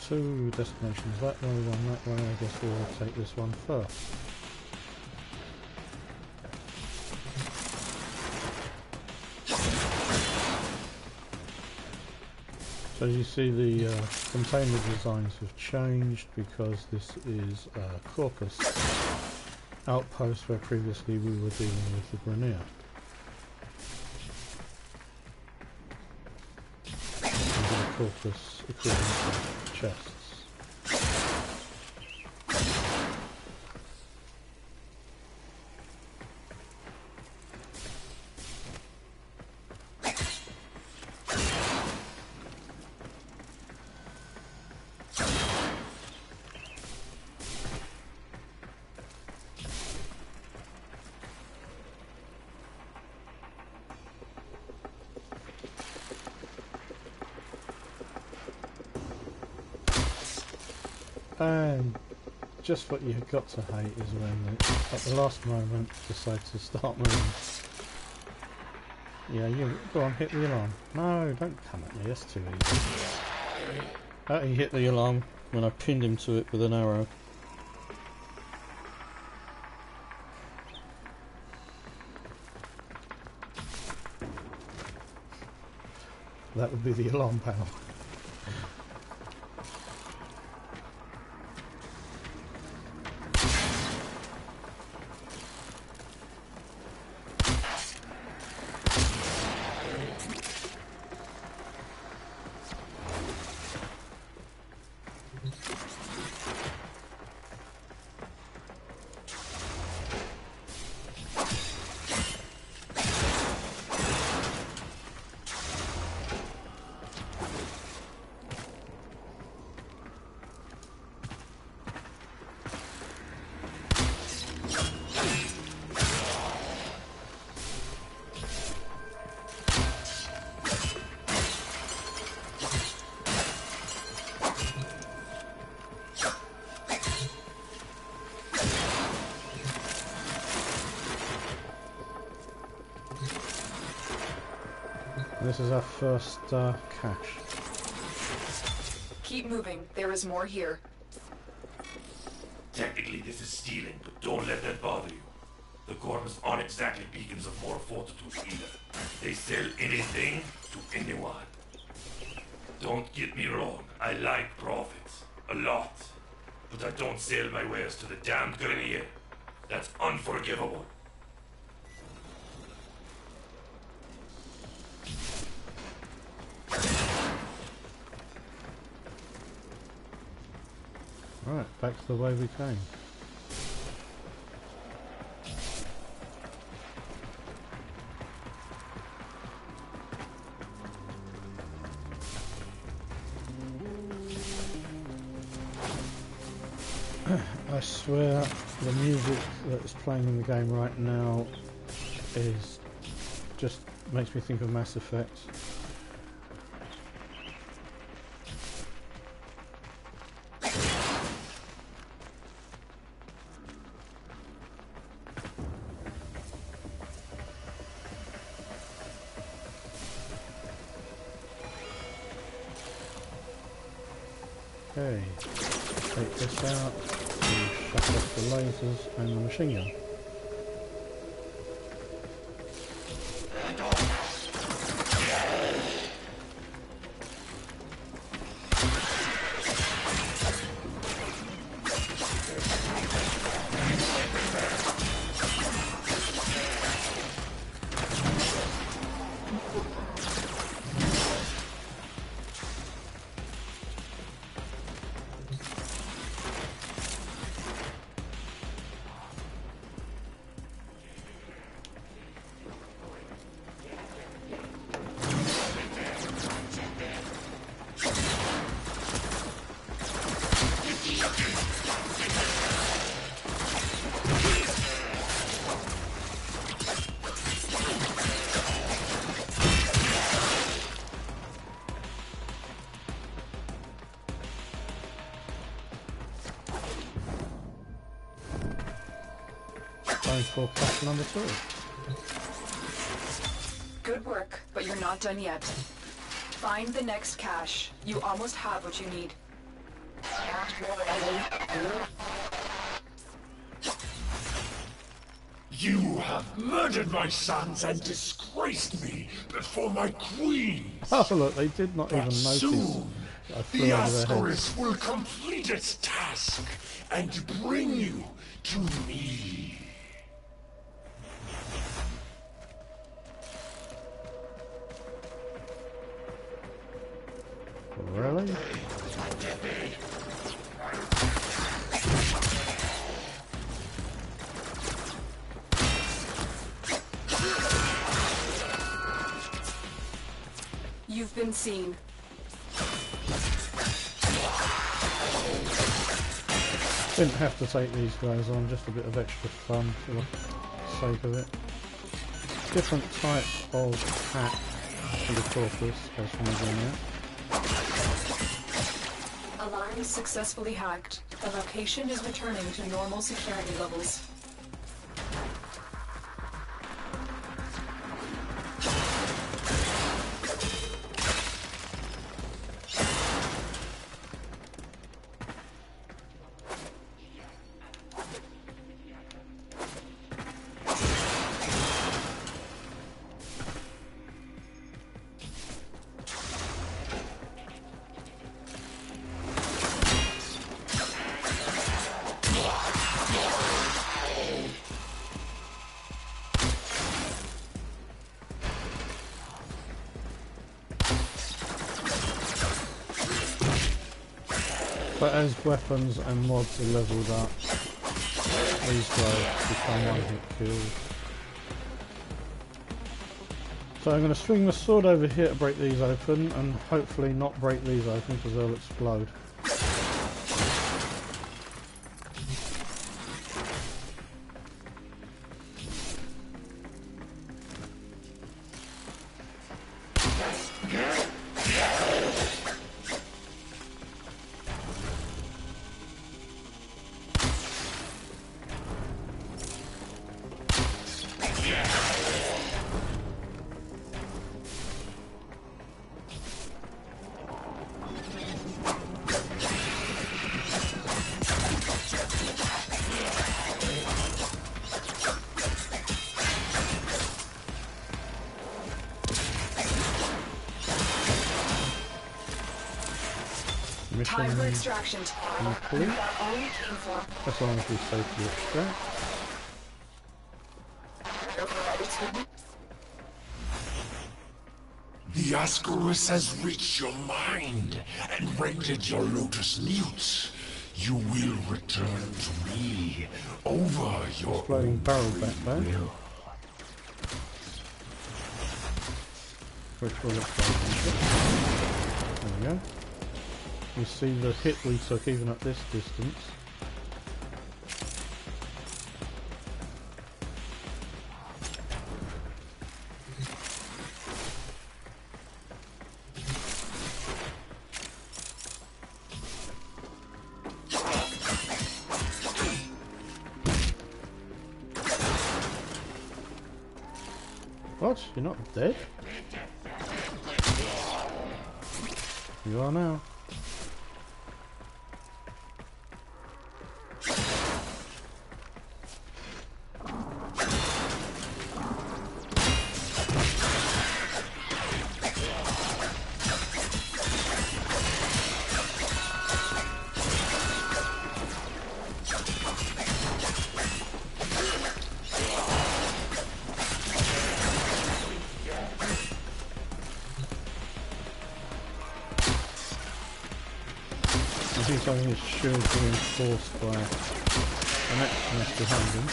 Two destinations, that way, one that way. I guess we'll take this one first. So you see the container designs have changed because this is a Corpus outpost where previously we were dealing with the Grineer. These are the Corpus equivalent of chests. And just what you got to hate is when they, at the last moment, decide to start moving. Yeah, you go on, hit the alarm. No, don't come at me, that's too easy. He hit the alarm when I pinned him to it with an arrow. That would be the alarm panel. This is our first cache. Keep moving. There is more here. Technically this is stealing, but don't let that bother you. The Corpus aren't exactly beacons of moral fortitude either. They sell anything to anyone. Don't get me wrong, I like profits. A lot. But I don't sell my wares to the damned Grineer. That's unforgivable. Right, back to the way we came. I swear the music that is playing in the game right now is just makes me think of Mass Effect. Okay, take this out, we'll shut off the lasers and the machine gun. Time for patch number 2. Good work, but you're not done yet. Find the next cache. You almost have what you need. You have murdered my sons and disgraced me before my queens. Oh look, they did not even But notice soon, that I flew the over their heads. Ascaris will complete its task and bring you to me. Really? You've been seen. Didn't have to take these guys on, just a bit of extra fun for the sake of it. Different types of hack for the corpus, as from again now. Alarm successfully hacked. The location is returning to normal security levels. But as weapons and mods are leveled up, these guys become one-hit kills. So I'm going to swing the sword over here to break these open, and hopefully not break these open because they'll explode. Time for Mission extraction. complete, Got all you came for. as long as we safely extract. The Ascaris has reached your mind and rendered your lotus mute. You will return to me over your Exploding barrel backpack, will. which will explode. There we go. You see the hit we took even at this distance. What? You're not dead? You are now. Looks like his shield's reinforced by an X-nest behind him.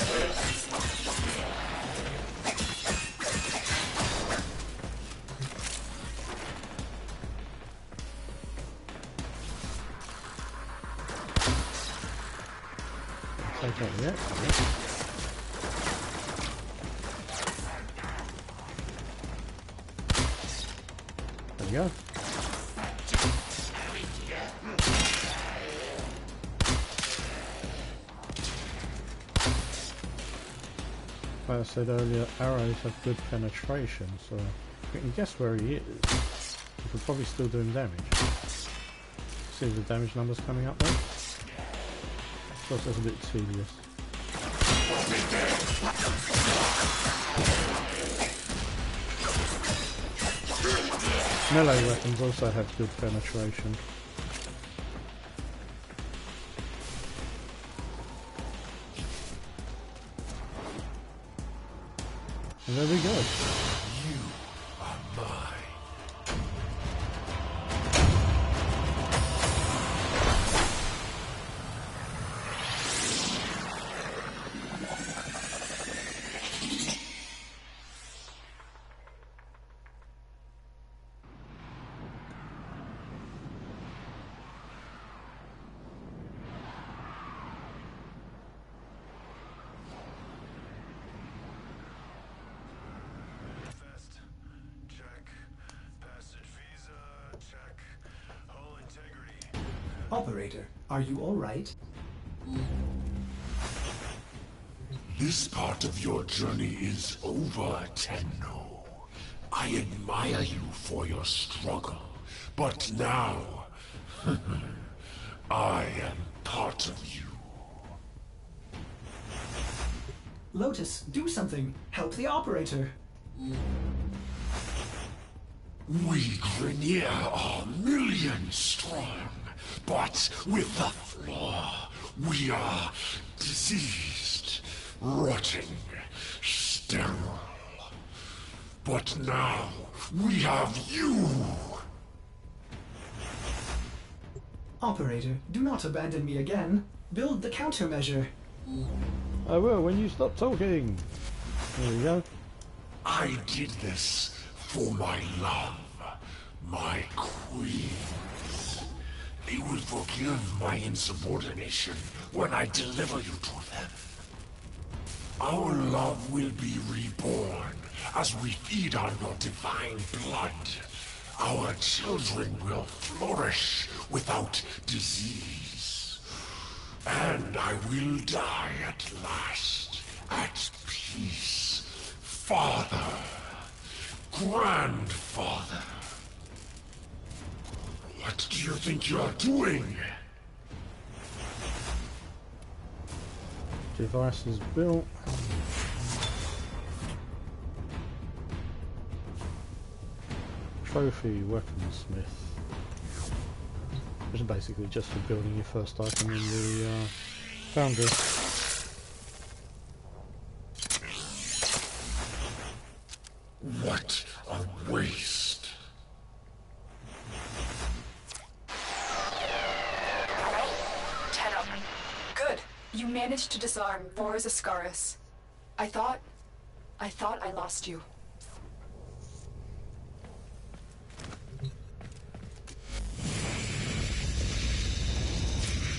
Take out the X. There we go. Like I said earlier, arrows have good penetration, so we can guess where he is. We could probably still do him damage. See the damage numbers coming up there? Of course that's a bit tedious. Melee weapons also have good penetration. And there we go. You are mine. Operator, are you all right? This part of your journey is over, Tenno. I admire you for your struggle, but now I am part of you. Lotus, do something. Help the operator. We Grineer are millions strong, but with the flaw, we are diseased, rotting, sterile. But now, we have you! Operator, do not abandon me again. Build the countermeasure. I will when you stop talking. There we go. I did this for my love, my queens. They will forgive my insubordination when I deliver you to them. Our love will be reborn as we feed on your divine blood. Our children will flourish without disease. And I will die at last, at peace. Father, grandfather. What do you think you're doing? Device is built. Trophy weaponsmith. Which is basically just for building your first item in the foundry. What a waste. Tenno. Good. You managed to disarm Boris Ascaris. I thought I lost you.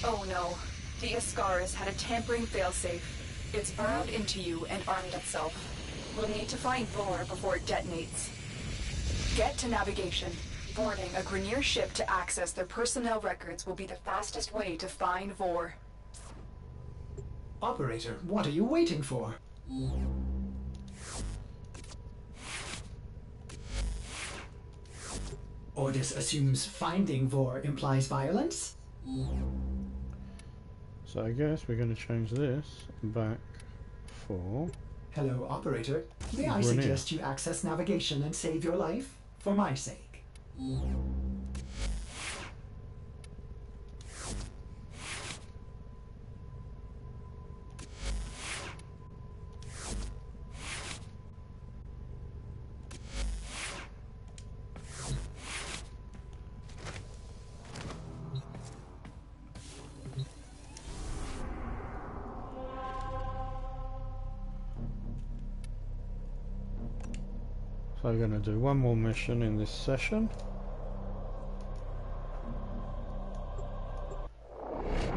Oh no. The Ascaris had a tampering failsafe. It's burrowed into you and armed itself. We'll need to find Vor before it detonates. Get to navigation. Boarding a Grineer ship to access their personnel records will be the fastest way to find Vor. Operator, what are you waiting for? Ordis assumes finding Vor implies violence? So I guess we're going to change this back for... Hello, Operator. May I Grineer. suggest you access navigation and save your life? For my sake. So we're going to do one more mission in this session.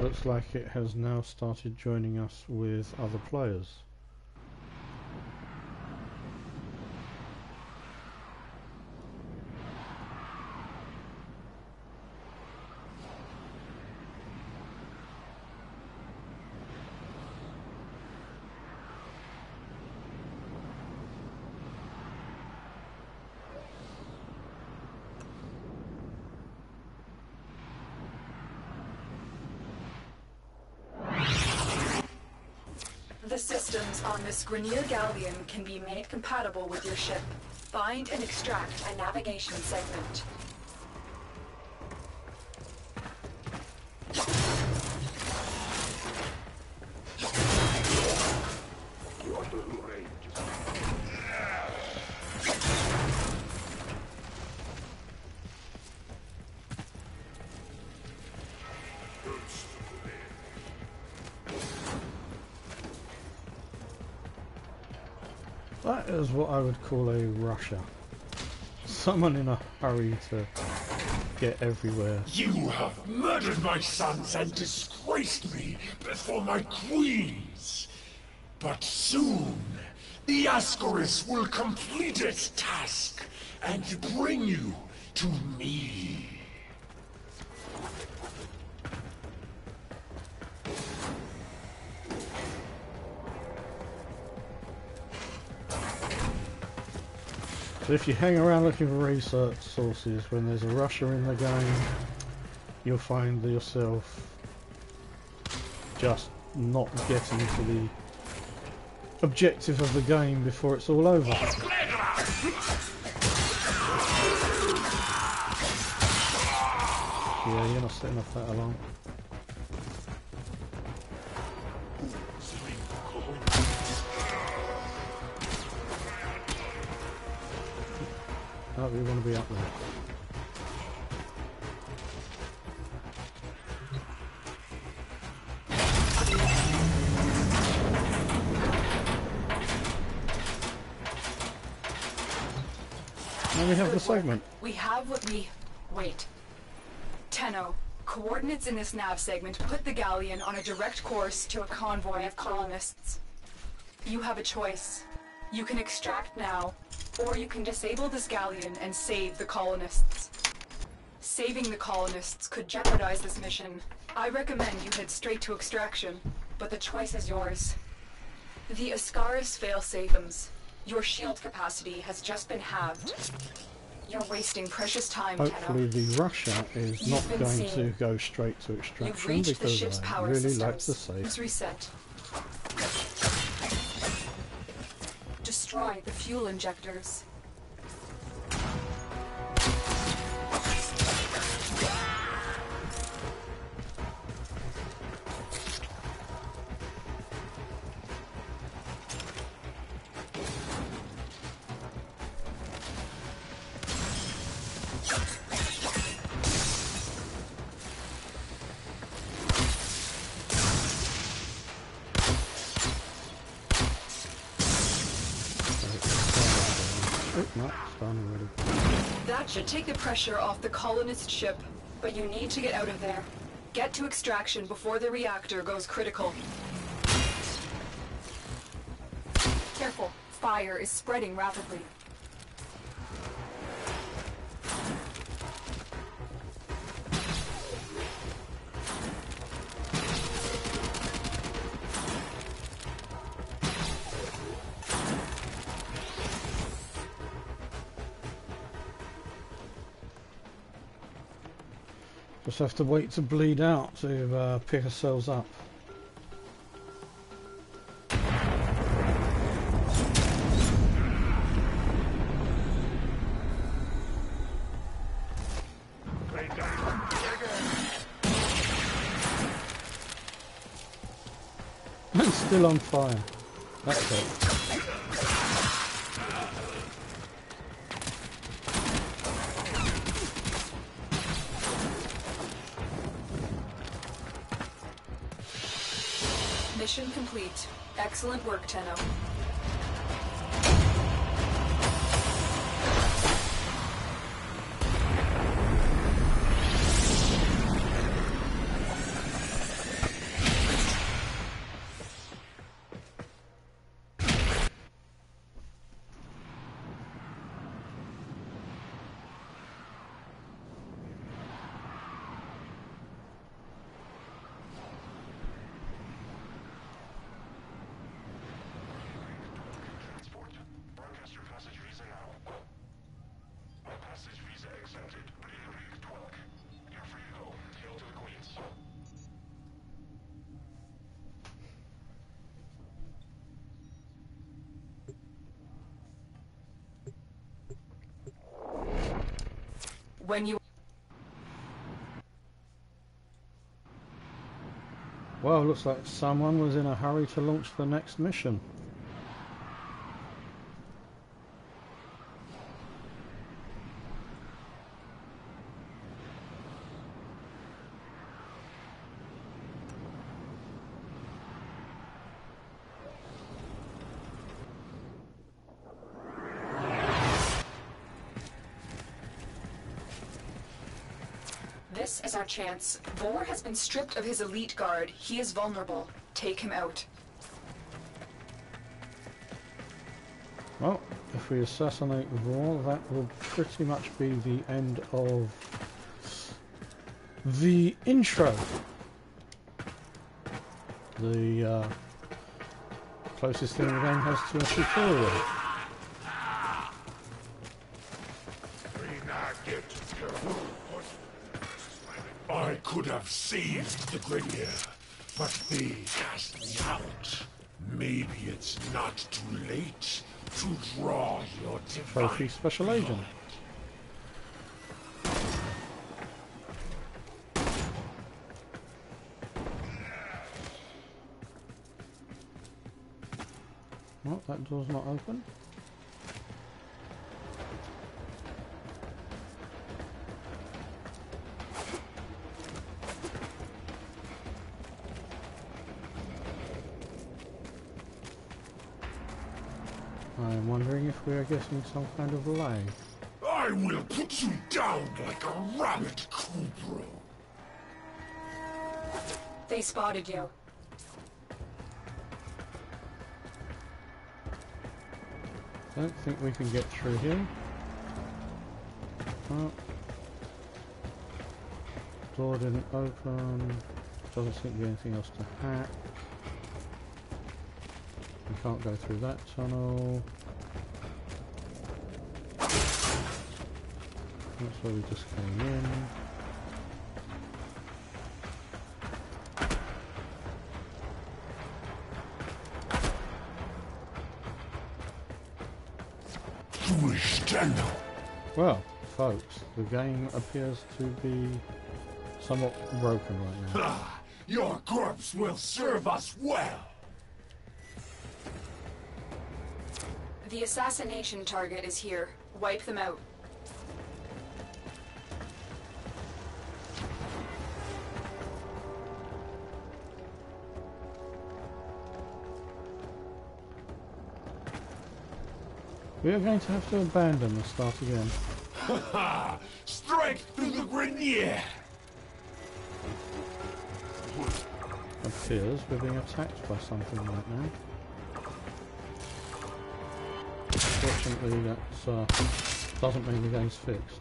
Looks like it has now started joining us with other players. The systems on this Grenier Galleon can be made compatible with your ship. Find and extract a navigation segment. That is what I would call a rusher. Someone in a hurry to get everywhere. You have murdered my sons and disgraced me before my queens. But soon, the Ascaris will complete its task and bring you to me. So if you hang around looking for research sources when there's a rusher in the game, you'll find yourself just not getting to the objective of the game before it's all over. Yeah, you're not setting off that alarm. Oh, we want to be up there. Now we have the segment. We have what we... Wait. Tenno, coordinates in this nav segment put the Galleon on a direct course to a convoy of colonists. You have a choice. You can extract now, or you can disable this Galleon and save the colonists. Saving the colonists could jeopardize this mission. I recommend you head straight to extraction, but the choice is yours. The Ascaris failsafems. Your shield capacity has just been halved. You're wasting precious time, Hopefully Tenno. the rusher is not going to go straight to You've extraction reached the because ship's I power really systems. like to save. Let's reset. Destroy the fuel injectors. Oh, no, it's done already. That should take the pressure off the colonist ship, but you need to get out of there. Get to extraction before the reactor goes critical. Careful, fire is spreading rapidly. Just have to wait to bleed out to pick ourselves up. It's still on fire. That's it. Mission complete. Excellent work, Tenno. When you... Well, looks like someone was in a hurry to launch the next mission. This is our chance. Vor has been stripped of his elite guard. He is vulnerable. Take him out. Well, if we assassinate Vor, that will pretty much be the end of the intro. The closest thing the game has to a tutorial. I could have seized the Grenier, but they cast me out. Maybe it's not too late to draw your divine Trophy Special Agent. Oh, that door's not open. I'm wondering if we are getting some kind of lag. I will put you down like a rabbit, Kubro. They spotted you. Don't think we can get through here. Oh. Door didn't open. Doesn't seem to be anything else to hack. We can't go through that tunnel. That's where we just came in. Foolish Daniel. Well, folks, the game appears to be somewhat broken right now. Ah, your corpse will serve us well. The assassination target is here. Wipe them out. We are going to have to abandon and start again. Ha ha! Strike through the Grenier! Appears we're being attacked by something right now. Fortunately, that doesn't mean the game's fixed.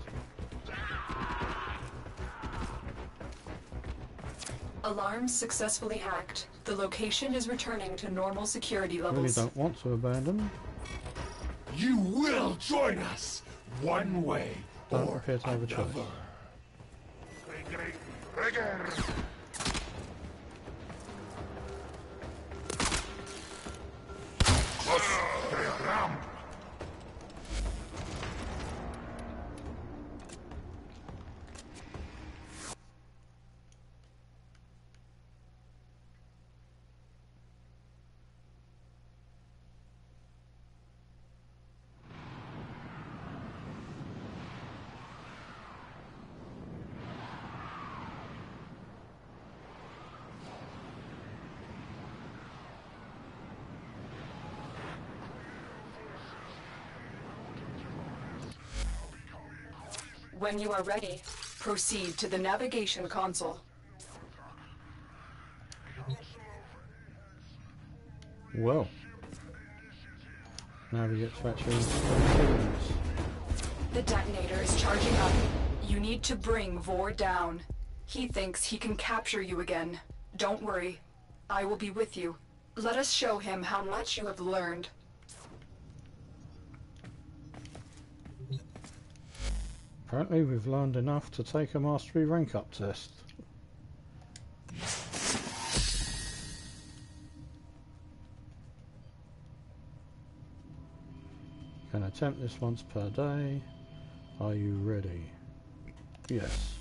Alarms successfully hacked. The location is returning to normal security Really levels. don't want to abandon. You will join us, one way Don't or appear to have a choice. another. When you are ready, proceed to the navigation console. Well, now we get to actually experience. The detonator is charging up. You need to bring Vor down. He thinks he can capture you again. Don't worry. I will be with you. Let us show him how much you have learned. Apparently we've learned enough to take a mastery rank up test. Can attempt this once per day. Are you ready? Yes.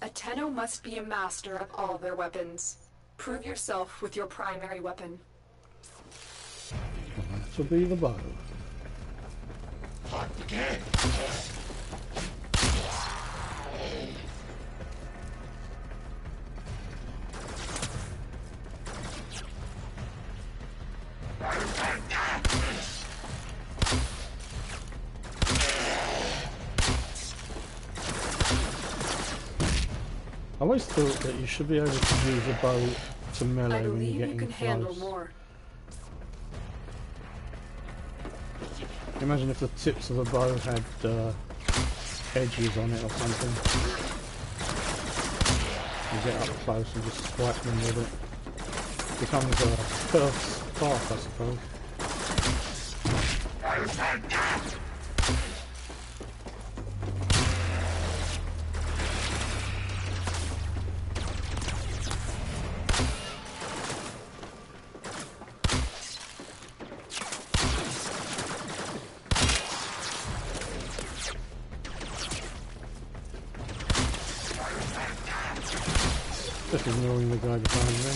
A Tenno must be a master of all their weapons. Prove yourself with your primary weapon. That will be the bow. I always thought that you should be able to use a bow to I melee when believe you're you getting can handle close. more. Imagine if the tips of a bow had edges on it or something. You get up close and just swipe them with it. Becomes a first path, I suppose. Just ignoring the guy behind me.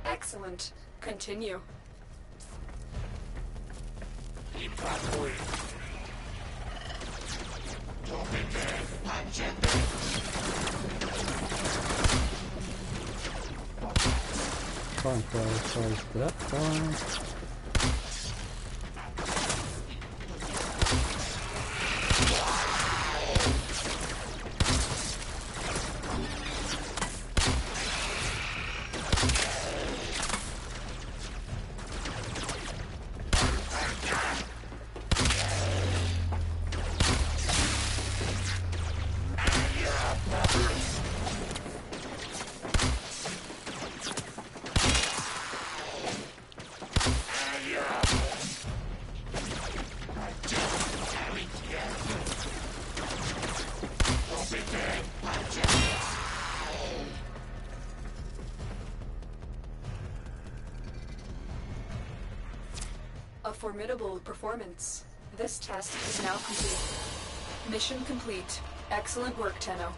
Excellent. Continue. Try and prioritize that one. A formidable performance. This test is now complete. Mission complete. Excellent work, Tenno.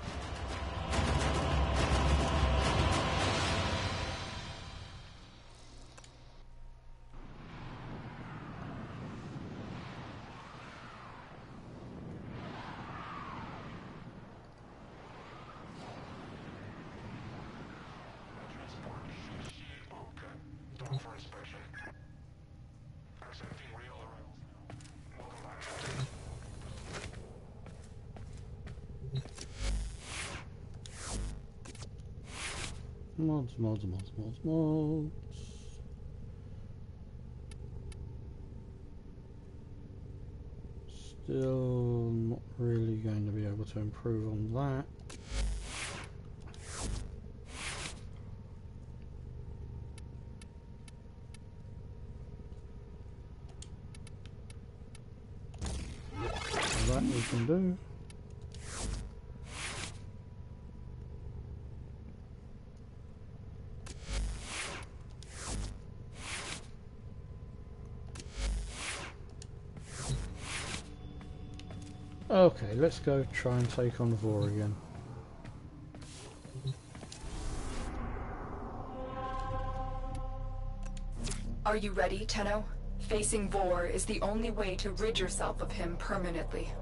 Mods. Still not really going to be able to improve on that. That we can do. Okay, let's go try and take on Vor again. Are you ready, Tenno? Facing Vor is the only way to rid yourself of him permanently.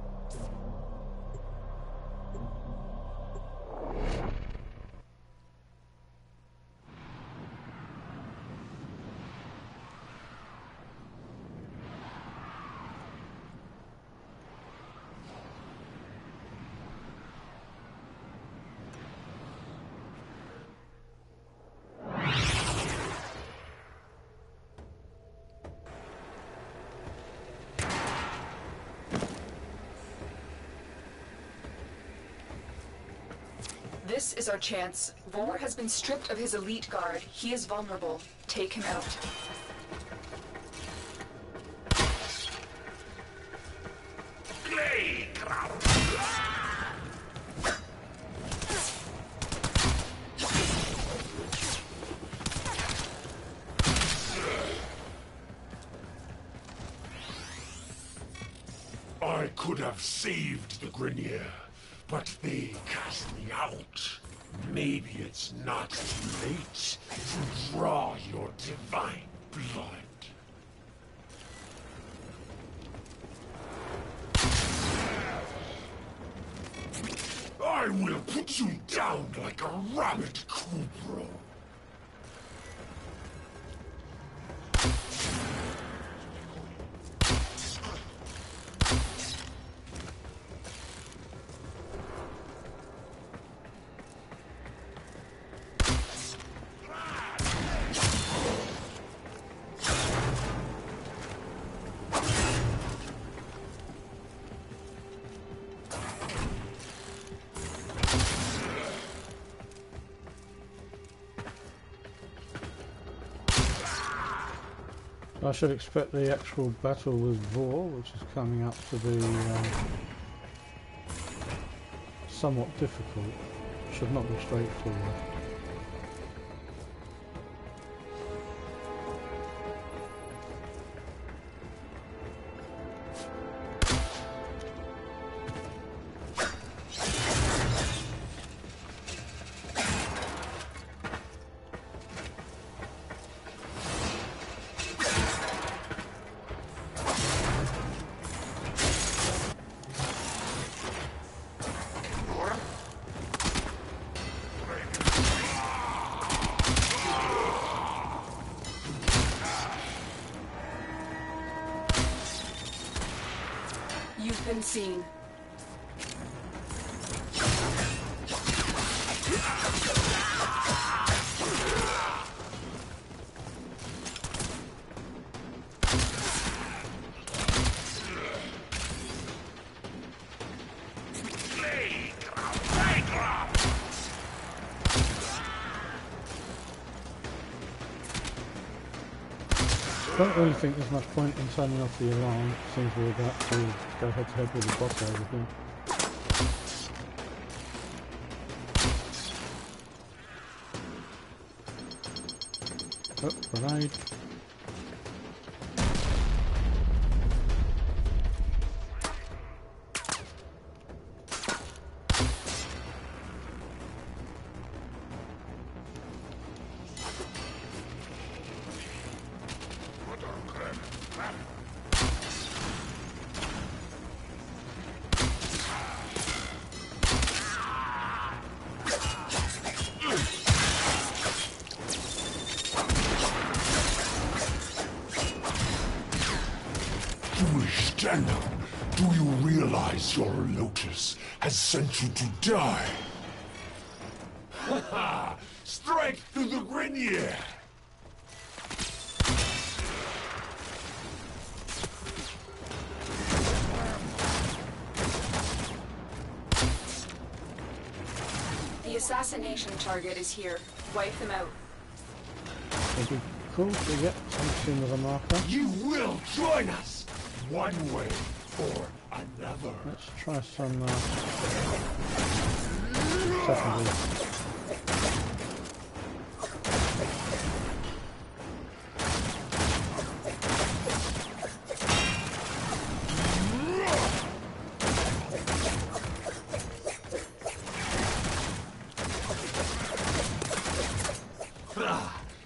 This is our chance. Vor has been stripped of his elite guard. He is vulnerable. Take him out. Blade Crowd! could have saved the Grenier, but they cast me out. Maybe it's not too late to draw your divine blood. I will put you down like a rabbit, Kubro. I should expect the actual battle with Vor, which is coming up to be somewhat difficult. Should not be straightforward. You've been seen. I don't really think there's much point in turning off the alarm. It seems we're about to go head to head with the boss over here. Oh, grenade. Foolish Daniel, do you realize your Lotus has sent you to die? Ha ha! Strike through the Grenier! The assassination target is here. Wipe them out. It'd be cool to get something with a marker. You will join us! One way or another. Let's try some secondary.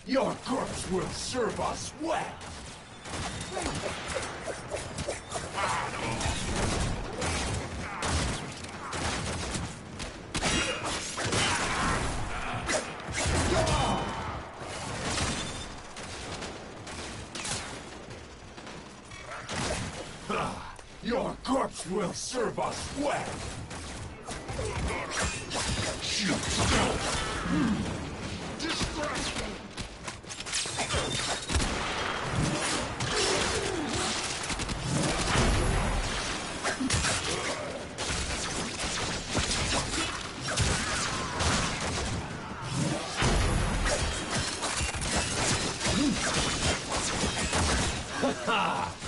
Your corpse will serve us well! Your corpse will serve us well! Shoot! Distraction!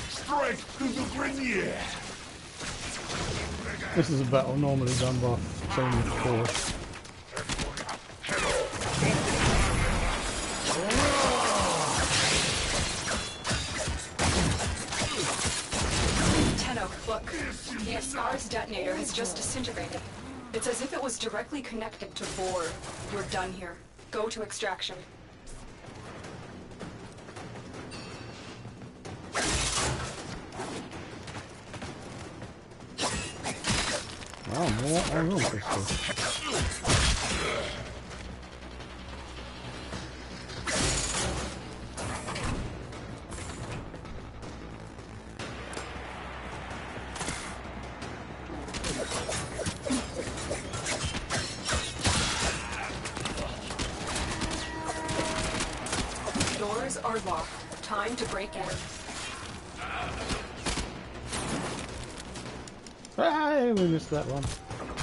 Strike through the Grenier! This is a battle normally done by team of 4. Tenno, look. The detonator has just disintegrated. It's as if it was directly connected to Vor. You're done here. Go to extraction. Wow, more iron crystals. Doors are locked. Time to break in. Hey, we missed that one.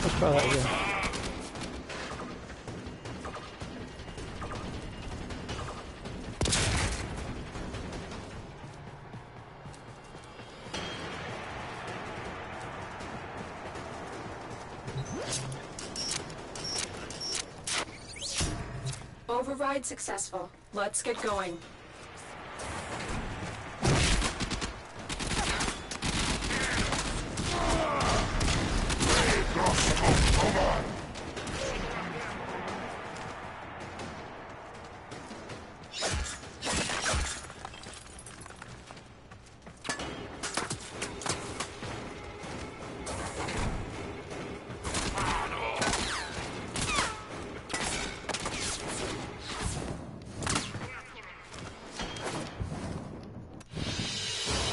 Let's try that again. Override successful. Let's get going.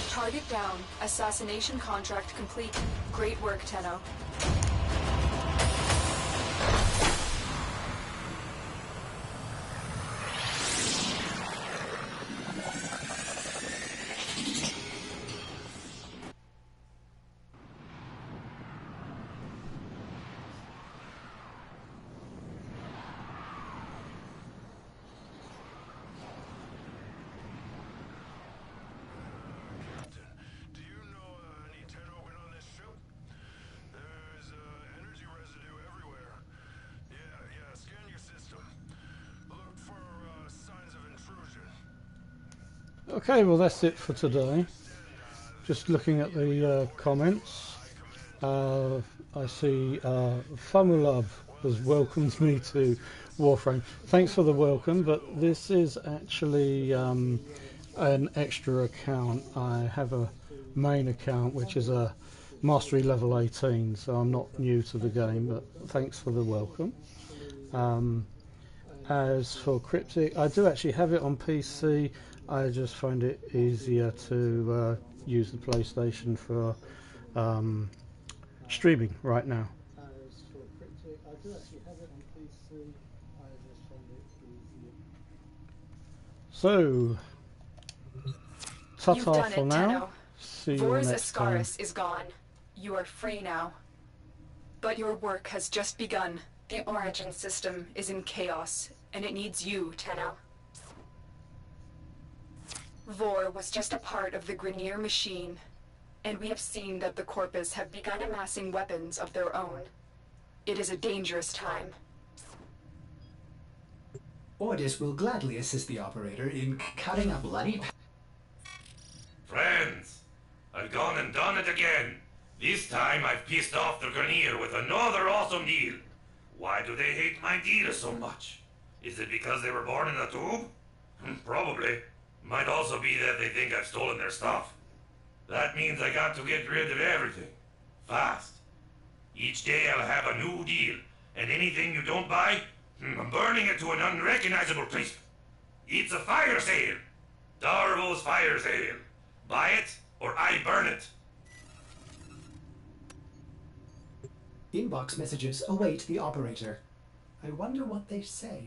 Target down. Assassination contract complete. Great work, Tenno. Okay, well that's it for today. Just looking at the comments, I see Famulov has welcomed me to Warframe. Thanks for the welcome, but this is actually an extra account. I have a main account which is a mastery level 18, so I'm not new to the game, but thanks for the welcome. As for Cryptic, I do actually have it on PC. I just find it easier to use the PlayStation for streaming right now. As for Cryptic, I do actually have it on PC. I just find it easier. So, ta-ta for now. Tenno. See you Vor's next time. Ascaris is gone. You are free now. But your work has just begun. The origin system is in chaos, and it needs you, Tenno. Vor was just a part of the Grineer machine, and we have seen that the Corpus have begun amassing weapons of their own. It is a dangerous time. Ordis will gladly assist the operator in cutting a bloody... Friends, I've gone and done it again. This time I've pissed off the Grineer with another awesome deal. Why do they hate my deal so much? Is it because they were born in a tube? Probably. Might also be that they think I've stolen their stuff. That means I got to get rid of everything. Fast. Each day I'll have a new deal, and anything you don't buy, I'm burning it to an unrecognizable place. It's a fire sale. Darvo's fire sale. Buy it, or I burn it. Inbox messages await the operator. I wonder what they say.